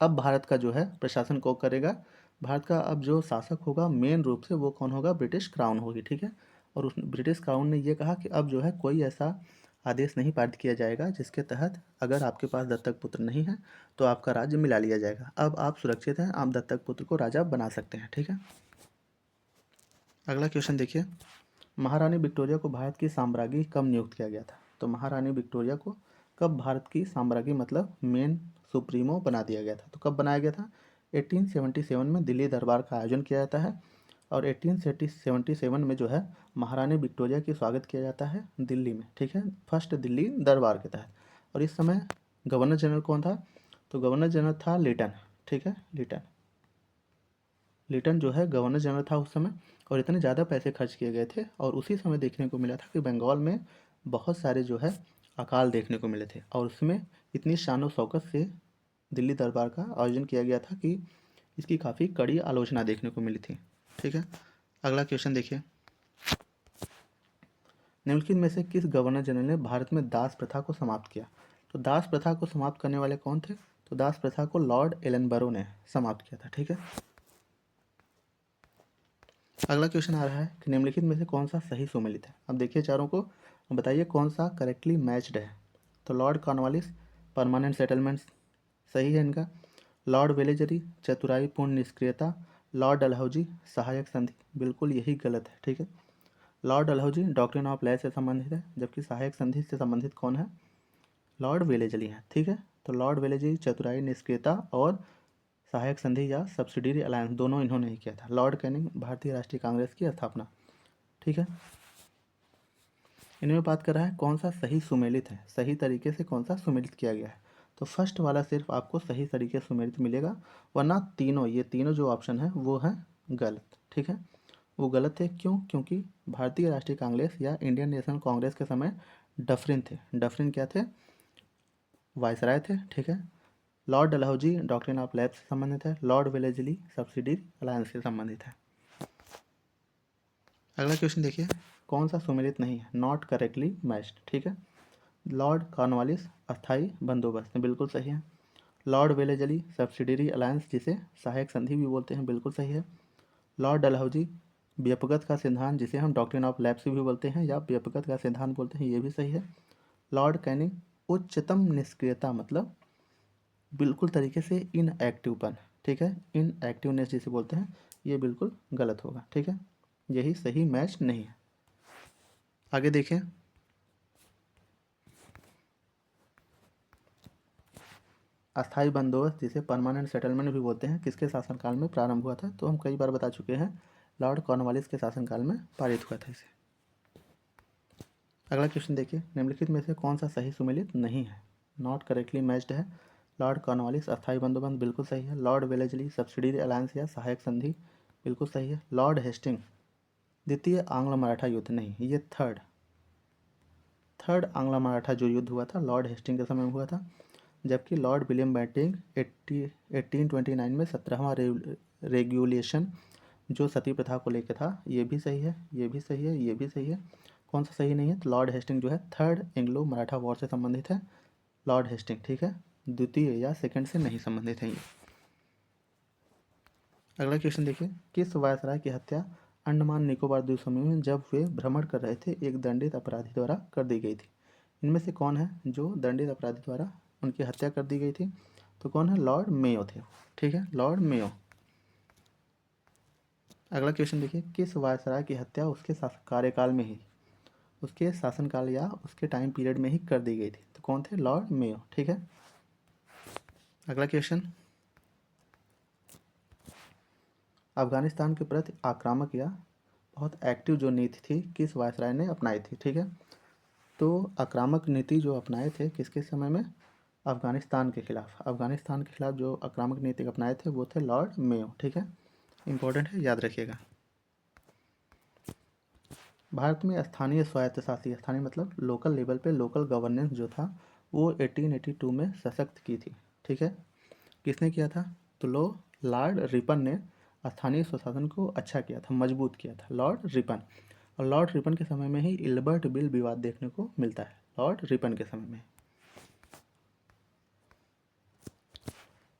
अब भारत का जो है प्रशासन कौन करेगा? भारत का अब जो शासक होगा मेन रूप से वो कौन होगा? ब्रिटिश क्राउन होगी, ठीक है। और उस ब्रिटिश क्राउन ने ये कहा कि अब जो है कोई ऐसा आदेश नहीं पारित किया जाएगा जिसके तहत अगर आपके पास दत्तक पुत्र नहीं है तो आपका राज्य मिला लिया जाएगा। अब आप सुरक्षित हैं, आप दत्तक पुत्र को राजा बना सकते हैं, ठीक है। अगला क्वेश्चन देखिए, महारानी विक्टोरिया को भारत की साम्राज्ञी कब नियुक्त किया गया था? तो महारानी विक्टोरिया को कब भारत की साम्राज्ञी मतलब मेन सुप्रीमो बना दिया गया था? तो कब बनाया गया था? 1877 में दिल्ली दरबार का आयोजन किया जाता है और 1877 में जो है महारानी विक्टोरिया की स्वागत किया जाता है दिल्ली में, ठीक है, फर्स्ट दिल्ली दरबार के तहत। और इस समय गवर्नर जनरल कौन था? तो गवर्नर जनरल था लिटन, ठीक है, लिटन जो है गवर्नर जनरल था उस समय। और इतने ज़्यादा पैसे खर्च किए गए थे और उसी समय देखने को मिला था कि बंगाल में बहुत सारे जो है अकाल देखने को मिले थे और उसमें इतनी शान और शौकत से दिल्ली दरबार का आयोजन किया गया था कि इसकी काफ़ी कड़ी आलोचना देखने को मिली थी, ठीक है। अगला क्वेश्चन देखिए, निम्नलिखित में से किस गवर्नर जनरल ने भारत में दास प्रथा को समाप्त किया? तो दास प्रथा को समाप्त करने वाले कौन थे? तो दास प्रथा को लॉर्ड एलनबरो ने समाप्त किया था, ठीक है। अगला क्वेश्चन आ रहा है कि निम्नलिखित में से कौन सा सही सुमेलित है? अब देखिए चारों को, बताइए कौन सा करेक्टली मैच्ड है। तो लॉर्ड कॉर्नवालिस परमानेंट सेटलमेंट्स सही है इनका, लॉर्ड वेलेजरी चतुराई पूर्ण निष्क्रियता, लॉर्ड डलहौजी सहायक संधि, बिल्कुल यही गलत है, ठीक है। Lord Dalhousie doctrine of law से संबंधित है, जबकि सहायक संधि से संबंधित कौन है? लॉर्ड वेलेजली है, ठीक है। तो लॉर्ड वेलेजी चतुराई, निष्क्रियता और सहायक संधि या सब्सिडियरी अलायंस दोनों इन्होंने ही किया था। लॉर्ड कैनिंग भारतीय राष्ट्रीय कांग्रेस की स्थापना। ठीक है, इनमें बात कर रहा है कौन सा सही सुमेलित है, सही तरीके से कौन सा सुमेलित किया गया है। तो फर्स्ट वाला सिर्फ आपको सही तरीके से सुमेलित मिलेगा, वरना तीनों ये तीनों जो ऑप्शन है वो है गलत। ठीक है, वो गलत है क्यों? क्योंकि भारतीय राष्ट्रीय कांग्रेस या इंडियन नेशनल कांग्रेस के समय डफरिन थे। डफरिन क्या थे? वायसराय थे। ठीक है, Lord Dalhousie doctrine of labs से संबंधित है, लॉर्ड वेलेजली सब्सिडी अलायंस से संबंधित है। अगला क्वेश्चन देखिए, कौन सा सुमेलित नहीं है, नॉट करेक्टली मैच्ड। ठीक है, लॉर्ड कॉर्नवालिस अस्थाई बंदोबस्त बिल्कुल सही है। लॉर्ड वेलेजली सब्सिडियरी अलायंस जिसे सहायक संधि भी बोलते हैं बिल्कुल सही है। लॉर्ड डलहौजी व्यापकता का सिद्धांत जिसे हम डॉक्ट्रिन ऑफ लैप्स भी बोलते हैं या व्यापकता का सिद्धांत बोलते हैं, ये भी सही है। लॉर्ड कैनिंग उच्चतम निष्क्रियता मतलब बिल्कुल तरीके से इनएक्टिवपन। ठीक है, इनएक्टिवनेस जिसे बोलते हैं, ये बिल्कुल गलत होगा। ठीक है, यही सही मैच नहीं है। आगे देखें, अस्थाई बंदोबस्त जिसे परमानेंट सेटलमेंट भी बोलते हैं किसके शासनकाल में प्रारंभ हुआ था? तो हम कई बार बता चुके हैं, लॉर्ड कॉर्नवालिस के शासनकाल में पारित हुआ था इसे। अगला क्वेश्चन देखिए, निम्नलिखित में से कौन सा सही सुमेलित नहीं है, नॉट करेक्टली मैच्ड है। लॉर्ड कॉर्नवालिस अस्थाई बंदोबस्त बिल्कुल सही है। लॉर्ड वेलेजली सब्सिडियरी अलायंस या सहायक संधि बिल्कुल सही है। लॉर्ड हेस्टिंग द्वितीय आंग्ल मराठा युद्ध नहीं, ये थर्ड आंग्ल मराठा जो युद्ध हुआ था लॉर्ड हेस्टिंग के समय में हुआ था। जबकि लॉर्ड विलियम बेंटिंग 1829 में 17वां रेगुलेशन जो सती प्रथा को लेकर था, ये भी सही है, ये भी सही है, ये भी सही है। कौन सा सही नहीं है? तो लॉर्ड हेस्टिंग जो है थर्ड एंग्लो मराठा वॉर से संबंधित है लॉर्ड हेस्टिंग। ठीक है, द्वितीय या सेकंड से नहीं संबंधित है ये। अगला क्वेश्चन देखिए, किस वायसराय की हत्या अंडमान निकोबार द्वीप समूह में जब वे भ्रमण कर रहे थे एक दंडित अपराधी द्वारा कर दी गई थी? इनमें से कौन है जो दंडित अपराधी द्वारा उनकी हत्या कर दी गई थी? तो कौन है? लॉर्ड मेयो थे। ठीक है, लॉर्ड मेयो। अगला क्वेश्चन देखिए, किस वायसराय की हत्या उसके कार्यकाल में ही, उसके शासनकाल या उसके टाइम पीरियड में ही कर दी गई थी? तो कौन थे? Lord Mayo. ठीक है, अगला क्वेश्चन, अफगानिस्तान के प्रति आक्रामक या बहुत एक्टिव जो नीति थी किस वायसराय ने अपनाई थी? ठीक है, तो आक्रामक नीति जो अपनाए थे किसके समय में? अफगानिस्तान के खिलाफ। अफगानिस्तान के खिलाफ जो आक्रामक नीति अपनाए थे वो थे लॉर्ड मेयो। ठीक है, इंपॉर्टेंट है, याद रखिएगा। भारत में स्थानीय स्वायत्त शासी, स्थानीय मतलब लोकल लेवल पे लोकल गवर्नेंस जो था वो 1882 में सशक्त की थी। ठीक है, किसने किया था? तो लॉर्ड रिपन ने स्थानीय स्वशासन को अच्छा किया था, मजबूत किया था, लॉर्ड रिपन। और लॉर्ड रिपन के समय में ही इल्बर्ट बिल विवाद देखने को मिलता है, लॉर्ड रिपन के समय में।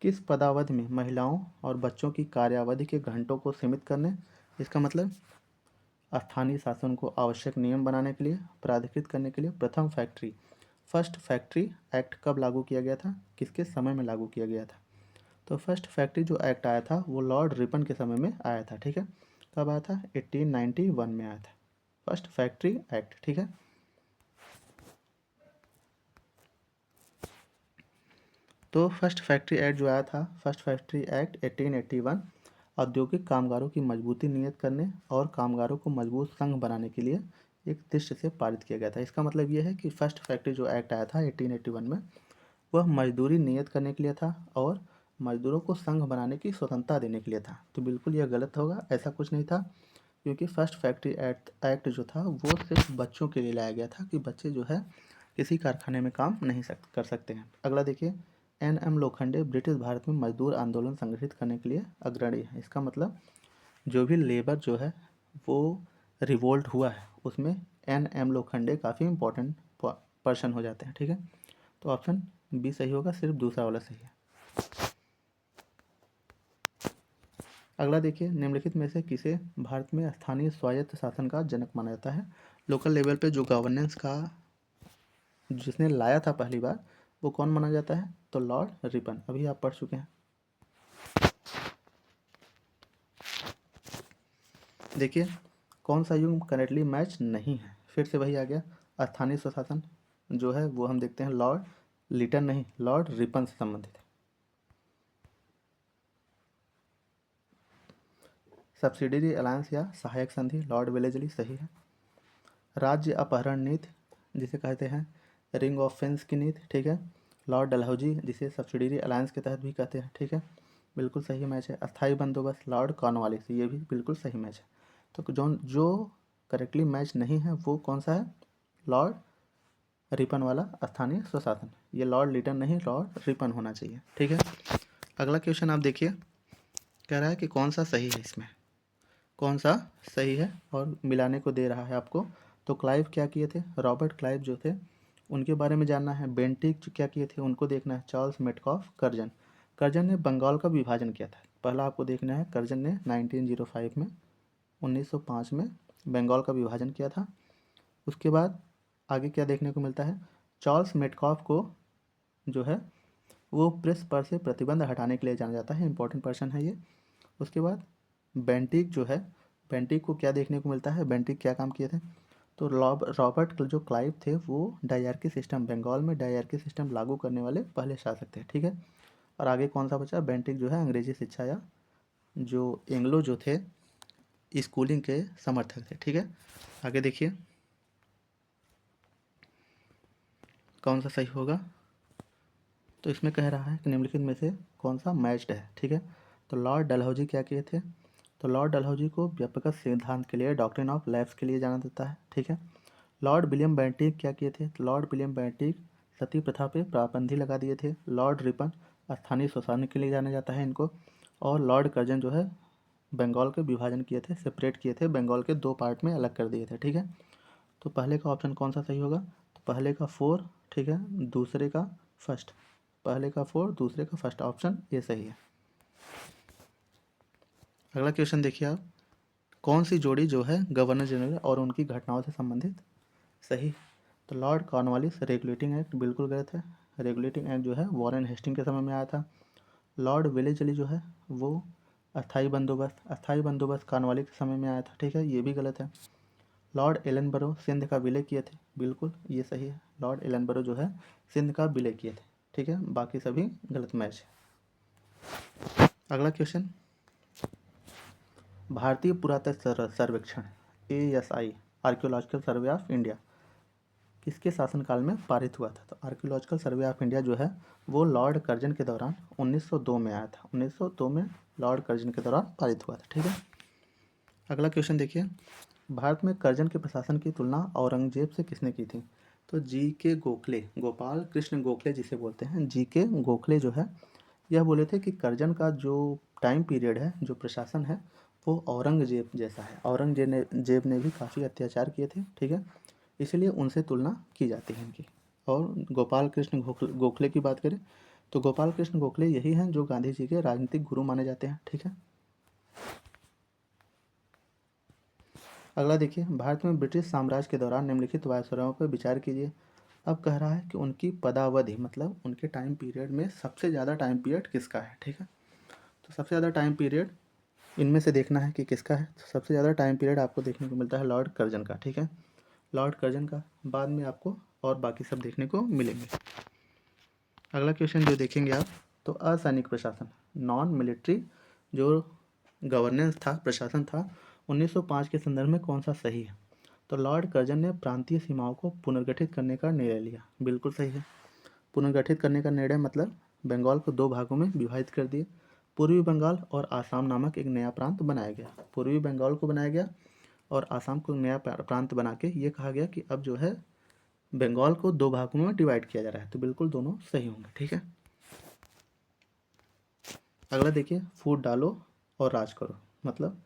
किस पदावधि में महिलाओं और बच्चों की कार्यावधि के घंटों को सीमित करने, इसका मतलब स्थानीय शासन को आवश्यक नियम बनाने के लिए, प्राधिकृत करने के लिए फर्स्ट फैक्ट्री एक्ट कब लागू किया गया था, किसके समय में लागू किया गया था? तो फर्स्ट फैक्ट्री जो एक्ट आया था वो लॉर्ड रिपन के समय में आया था। ठीक है, कब आया था? 1891 में आया था फर्स्ट फैक्ट्री एक्ट। ठीक है, तो फर्स्ट फैक्ट्री एक्ट जो आया था, फर्स्ट फैक्ट्री एक्ट 1881 औद्योगिक कामगारों की मजबूती नियत करने और कामगारों को मजबूत संघ बनाने के लिए एक दृष्टि से पारित किया गया था। इसका मतलब ये है कि फर्स्ट फैक्ट्री जो एक्ट आया था 1881 में, वह मजदूरी नियत करने के लिए था और मजदूरों को संघ बनाने की स्वतंत्रता देने के लिए था। तो बिल्कुल यह गलत होगा, ऐसा कुछ नहीं था, क्योंकि फर्स्ट फैक्ट्री एक्ट जो था वो सिर्फ बच्चों के लिए लाया गया था कि बच्चे जो है किसी कारखाने में काम नहीं कर सकते हैं। अगला देखिए, N M Lokhande British Bharat में मजदूर आंदोलन संगठित करने के लिए अग्रणी है। इसका मतलब जो भी लेबर जो है वो रिवोल्ट हुआ है उसमें एन एम लोखंडे काफ़ी इंपॉर्टेंट पर्सन हो जाते हैं। ठीक है, तो ऑप्शन बी सही होगा, सिर्फ दूसरा वाला सही है। अगला देखिए, निम्नलिखित में से किसे भारत में स्थानीय स्वायत्त शासन का जनक माना जाता है? लोकल लेवल पे जो गवर्नेंस का जिसने लाया था पहली बार वो कौन माना जाता है? तो लॉर्ड रिपन, अभी आप पढ़ चुके हैं। देखिए, कौन सा युग करेक्टली मैच नहीं है, फिर से वही आ गया। स्थानीय स्वशासन जो है वो हम देखते हैं लॉर्ड लिटन नहीं, लॉर्ड रिपन से संबंधित है। सब्सिडियरी अलायंस या सहायक संधि, लॉर्ड वेलेजली सही है। राज्य अपहरण नीति, जिसे कहते हैं रिंग ऑफ फेंस की नीति, ठीक है, लॉर्ड डलहौजी, जिसे सब्सिडियरी अलायंस के तहत भी कहते हैं, ठीक है, बिल्कुल सही मैच है। अस्थायी बंदोबस्त, लॉर्ड कॉर्नवालिस, ये भी बिल्कुल सही मैच है। तो जो करेक्टली मैच नहीं है वो कौन सा है, लॉर्ड रिपन वाला स्थानीय स्वशासन, ये लॉर्ड लिटन नहीं, लॉर्ड रिपन होना चाहिए, ठीक है। अगला क्वेश्चन आप देखिए, कह रहा है कि कौन सा सही है, इसमें कौन सा सही है और मिलाने को दे रहा है आपको। तो क्लाइव क्या किए थे, रॉबर्ट क्लाइव जो थे उनके बारे में जानना है। बेंटिक जो क्या किए थे उनको देखना है। चार्ल्स मेटकॉफ, कर्जन, कर्जन ने बंगाल का विभाजन किया था। पहला आपको देखना है, कर्जन ने 1905 में 1905 में बंगाल का विभाजन किया था। उसके बाद आगे क्या देखने को मिलता है, चार्ल्स मेटकॉफ को जो है वो प्रेस पर से प्रतिबंध हटाने के लिए जाना जाता है, इंपॉर्टेंट पर्सन है ये। उसके बाद बेंटिक जो है, बेंटिक को क्या देखने को मिलता है, बेंटिक क्या काम किए थे, तो रॉबर्ट जो क्लाइव थे वो डायरकी सिस्टम, बंगाल में डायरकी सिस्टम लागू करने वाले पहले शासक थे, ठीक है। और आगे कौन सा बचा, बेंटिक जो है अंग्रेजी शिक्षा या जो एंग्लो जो थे स्कूलिंग के समर्थक थे, ठीक है। आगे देखिए कौन सा सही होगा। तो इसमें कह रहा है कि निम्नलिखित में से कौन सा मैच्ड है, ठीक है। तो लॉर्ड डलहौजी क्या किए थे, तो लॉर्ड डलहौजी को व्यापक सिद्धांत के लिए, डॉक्ट्रिन ऑफ लैप्स के लिए जाना जाता है, ठीक है। लॉर्ड विलियम बेंटिक क्या किए थे, तो लॉर्ड विलियम बेंटिक सती प्रथा पे पाबंदी लगा दिए थे। लॉर्ड रिपन स्थानीय स्वशासन के लिए जाना जाता है इनको। और लॉर्ड कर्जन जो है बंगाल के विभाजन किए थे, सेपरेट किए थे, बंगाल के दो पार्ट में अलग कर दिए थे, ठीक है। तो पहले का ऑप्शन कौन सा सही होगा, तो पहले का 4, ठीक है, दूसरे का फर्स्ट, पहले का 4 दूसरे का फर्स्ट, ऑप्शन ये सही है। अगला क्वेश्चन देखिए आप, कौन सी जोड़ी जो है गवर्नर जनरल और उनकी घटनाओं से संबंधित सही, तो लॉर्ड कॉर्नवालिस रेगुलेटिंग एक्ट बिल्कुल गलत है। रेगुलेटिंग एक्ट जो है वॉरेन हेस्टिंग के समय में आया था। लॉर्ड वेलेजली जो है वो अस्थाई बंदोबस्त कॉर्नवालिस के समय में आया था, ठीक है, ये भी गलत है। लॉर्ड एलनबरो सिंध का विलय किए थे, बिल्कुल ये सही है, लॉर्ड एलनबरो जो है सिंध का विलय किए थे, ठीक है, बाकी सभी गलत मैच है। अगला क्वेश्चन, भारतीय पुरातत्व सर्वेक्षण ASI, archaeological survey of India, किसके शासनकाल में पारित हुआ था, तो आर्कियोलॉजिकल सर्वे ऑफ इंडिया जो है वो लॉर्ड कर्जन के दौरान 1902 में आया था, 1902 में लॉर्ड कर्जन के दौरान पारित हुआ था, ठीक है। अगला क्वेश्चन देखिए, भारत में कर्जन के प्रशासन की तुलना औरंगजेब से किसने की थी, तो GK गोखले, गोपाल कृष्ण गोखले जिसे बोलते हैं, GK गोखले जो है यह बोले थे कि कर्जन का जो टाइम पीरियड है, जो प्रशासन है वो औरंगजेब जैसा है। औरंगजेब ने भी काफ़ी अत्याचार किए थे, ठीक है, इसलिए उनसे तुलना की जाती है इनकी। और गोपाल कृष्ण गोखले की बात करें तो गोपाल कृष्ण गोखले यही हैं जो गांधी जी के राजनीतिक गुरु माने जाते हैं, ठीक है। अगला देखिए, भारत में ब्रिटिश साम्राज्य के दौरान निम्नलिखित वायसरायों पर विचार कीजिए। अब कह रहा है कि उनकी पदावधि, मतलब उनके टाइम पीरियड में सबसे ज़्यादा टाइम पीरियड किसका है, ठीक है। तो सबसे ज़्यादा टाइम पीरियड इनमें से देखना है कि किसका है, तो सबसे ज़्यादा टाइम पीरियड आपको देखने को मिलता है लॉर्ड कर्जन का, ठीक है, लॉर्ड कर्जन का, बाद में आपको और बाकी सब देखने को मिलेंगे। अगला क्वेश्चन जो देखेंगे आप, तो असैनिक प्रशासन, नॉन मिलिट्री जो गवर्नेंस था, प्रशासन था, 1905 के संदर्भ में कौन सा सही है, तो लॉर्ड कर्जन ने प्रांतीय सीमाओं को पुनर्गठित करने का निर्णय लिया, बिल्कुल सही है। पुनर्गठित करने का निर्णय मतलब बंगाल को दो भागों में विभाजित कर दिए, पूर्वी बंगाल और आसाम नामक एक नया प्रांत बनाया गया। पूर्वी बंगाल को बनाया गया और आसाम को नया प्रांत बना के ये कहा गया कि अब जो है बंगाल को दो भागों में डिवाइड किया जा रहा है, तो बिल्कुल दोनों सही होंगे, ठीक है। अगला देखिए, फूट डालो और राज करो, मतलब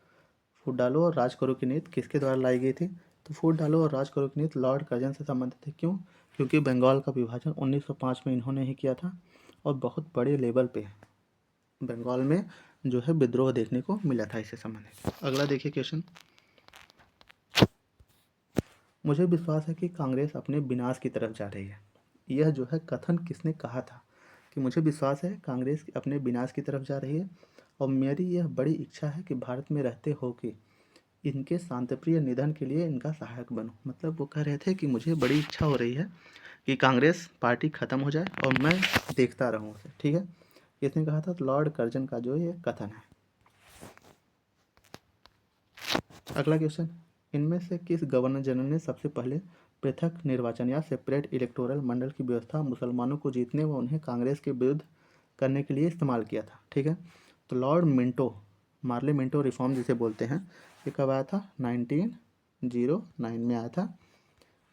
फूट डालो और राज करो की नीति किसके द्वारा लाई गई थी, तो फूट डालो और राज करो की नीति लॉर्ड कर्जन से संबंधित है। क्यों, क्योंकि बंगाल का विभाजन 1905 में इन्होंने ही किया था और बहुत बड़े लेवल पे बंगाल में जो है विद्रोह देखने को मिला था इससे संबंधित। अगला देखिए क्वेश्चन, मुझे विश्वास है कि कांग्रेस अपने विनाश की तरफ जा रही है, यह जो है कथन किसने कहा था, कि मुझे विश्वास है कांग्रेस अपने विनाश की तरफ जा रही है और मेरी यह बड़ी इच्छा है कि भारत में रहते हो कि इनके शांतिप्रिय निधन के लिए इनका सहायक बनूं। मतलब वो कह रहे थे कि मुझे बड़ी इच्छा हो रही है कि कांग्रेस पार्टी ख़त्म हो जाए और मैं देखता रहूं उसे। ठीक है, किसने कहा था? तो लॉर्ड कर्जन का जो ये कथन है। अगला क्वेश्चन, इनमें से किस गवर्नर जनरल ने सबसे पहले पृथक निर्वाचन या सेपरेट इलेक्टोरल मंडल की व्यवस्था मुसलमानों को जीतने व उन्हें कांग्रेस के विरुद्ध करने के लिए इस्तेमाल किया था? ठीक है, तो Lord Minto, Morley Minto reform जिसे बोलते हैं, ये कब आया था? 1909 में आया था।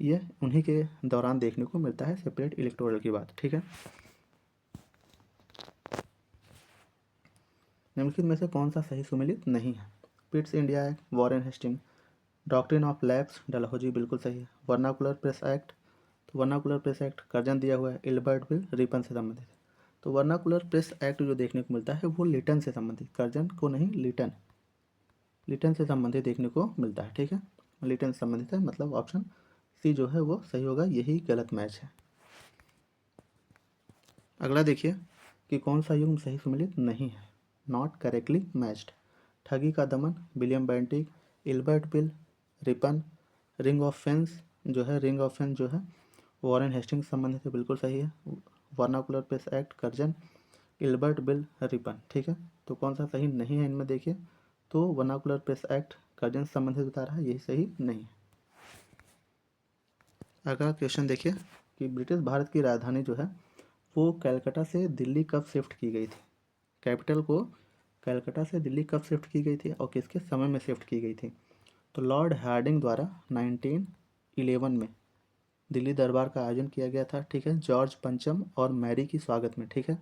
ये उन्हीं के दौरान देखने को मिलता है सेपरेट इलेक्टोरल की बात। ठीक है, निम्नलिखित में से कौन सा सही सुमेलित नहीं है? Pitt's India Act, Warren Hastings, doctrine of lapse, Dalhousie बिल्कुल सही है। वर्नाकुलर प्रेस एक्ट, तो वर्नाकुलर प्रेस एक्ट कर्जन दिया हुआ है। इल्बर्ट बिल रिपन से संबंधित है। तो वर्नाकुलर प्रेस एक्ट जो देखने को मिलता है वो लिटन से संबंधित, कर्जन को नहीं, लिटन, लिटन से संबंधित देखने को मिलता है। ठीक है, लिटन से संबंधित है, मतलब ऑप्शन सी जो है वो सही होगा, यही गलत मैच है। अगला देखिए कि कौन सा युग्म सही सुमेलित नहीं है, नॉट करेक्टली मैच्ड। ठगी का दमन, William Bentinck, Ilbert bill, Ripon, ring of fence जो है, रिंग ऑफ फेंस जो है वॉरेन हेस्टिंग संबंधित है, बिल्कुल सही है। Vernacular press act Curzon, Ilbert bill, Ripon. ठीक है, तो कौन सा सही नहीं है इनमें? देखिए तो वर्नाकुलर प्रेस एक्ट कर्जन से संबंधित बता रहा है, यही सही नहीं है। अगला क्वेश्चन देखिए कि ब्रिटिश भारत की राजधानी जो है वो कलकत्ता से दिल्ली कब शिफ्ट की गई थी? कैपिटल को कलकत्ता से दिल्ली कब शिफ्ट की गई थी और किसके समय में शिफ्ट की गई थी? तो लॉर्ड हार्डिंग द्वारा 1911 में दिल्ली दरबार का आयोजन किया गया था। ठीक है, जॉर्ज पंचम और मैरी की स्वागत में। ठीक है,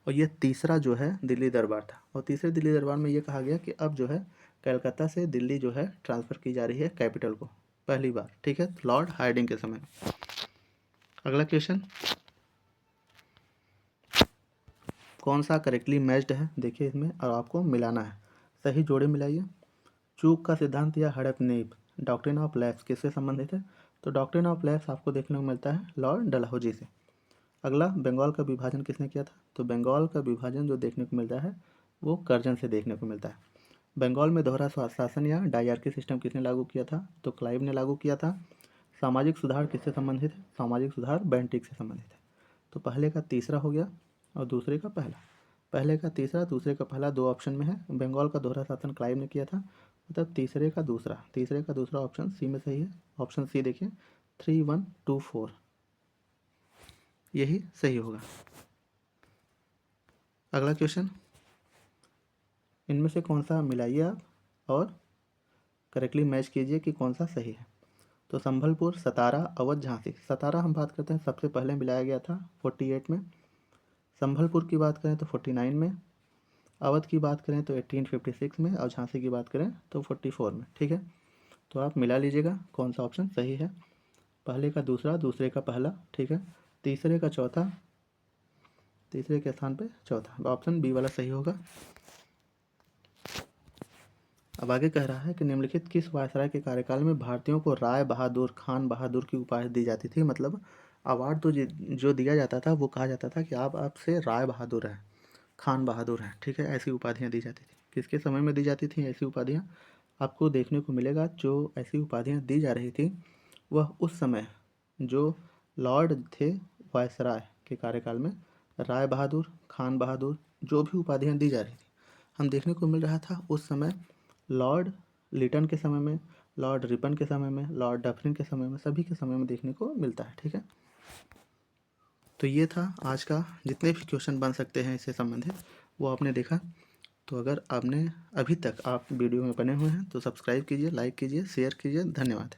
और ये तीसरा जो है दिल्ली दरबार था, और तीसरे दिल्ली दरबार में ये कहा गया कि अब जो है कलकत्ता से दिल्ली जो है ट्रांसफ़र की जा रही है कैपिटल को, पहली बार। ठीक है, लॉर्ड हार्डिंग के समय। अगला क्वेश्चन, कौन सा करेक्टली मैच्ड है? देखिए इसमें, और आपको मिलाना है, सही जोड़े मिलाइए। चूक का सिद्धांत या हड़प नीब, डॉक्ट्रिन ऑफ लैप्स किससे संबंधित है? तो डॉक्ट्रिन ऑफ लैप्स आपको देखने को मिलता है लॉर्ड डलहौजी से। अगला, बंगाल का विभाजन किसने किया था? तो बंगाल का विभाजन जो देखने को मिलता है वो कर्जन से देखने को मिलता है। बंगाल में दोहरा शासन या डायरकी सिस्टम किसने लागू किया था? तो क्लाइव ने लागू किया था। सामाजिक सुधार किससे संबंधित है? सामाजिक सुधार बेंटिक से संबंधित है। तो पहले का तीसरा हो गया और दूसरे का पहला, पहले का तीसरा दूसरे का पहला, दो ऑप्शन में है। बंगाल का दोहरा शासन क्लाइव ने किया था, मतलब तीसरे का दूसरा, तीसरे का दूसरा ऑप्शन सी में सही है। ऑप्शन सी देखिए 3124, यही सही होगा। अगला क्वेश्चन, इनमें से कौन सा मिलाइए आप और करेक्टली मैच कीजिए कि कौन सा सही है। तो संभलपुर, सतारा, अवध, झांसी। सतारा हम बात करते हैं सबसे पहले मिलाया गया था 48 में। संभलपुर की बात करें तो 49 में। अवध की बात करें तो 1856 में, और झांसी की बात करें तो 44 में। ठीक है, तो आप मिला लीजिएगा कौन सा ऑप्शन सही है। पहले का दूसरा, दूसरे का पहला। ठीक है, तीसरे का चौथा, तीसरे के स्थान पे चौथा, ऑप्शन बी वाला सही होगा। अब आगे कह रहा है कि निम्नलिखित किस वायसराय के कार्यकाल में भारतीयों को राय बहादुर, खान बहादुर की उपाधि दी जाती थी? मतलब अवार्ड तो जो दिया जाता था वो कहा जाता था कि आप आपसे राय बहादुर हैं, खान बहादुर हैं। ठीक है, ऐसी उपाधियाँ दी जाती थी। किसके समय में दी जाती थी ऐसी उपाधियाँ? आपको देखने को मिलेगा जो ऐसी उपाधियाँ दी जा रही थी वह उस समय जो लॉर्ड थे वायसराय के कार्यकाल में राय बहादुर, खान बहादुर, जो भी उपाधियाँ दी जा रही थी, हम देखने को मिल रहा था उस समय लॉर्ड लिटन के समय में, लॉर्ड रिपन के समय में, लॉर्ड डफरिन के समय में, सभी के समय में देखने को मिलता है। ठीक है, तो ये था आज का, जितने भी क्वेश्चन बन सकते हैं इससे संबंधित वो आपने देखा। तो अगर आपने अभी तक आप वीडियो में बने हुए हैं तो सब्सक्राइब कीजिए, लाइक कीजिए, शेयर कीजिए। धन्यवाद।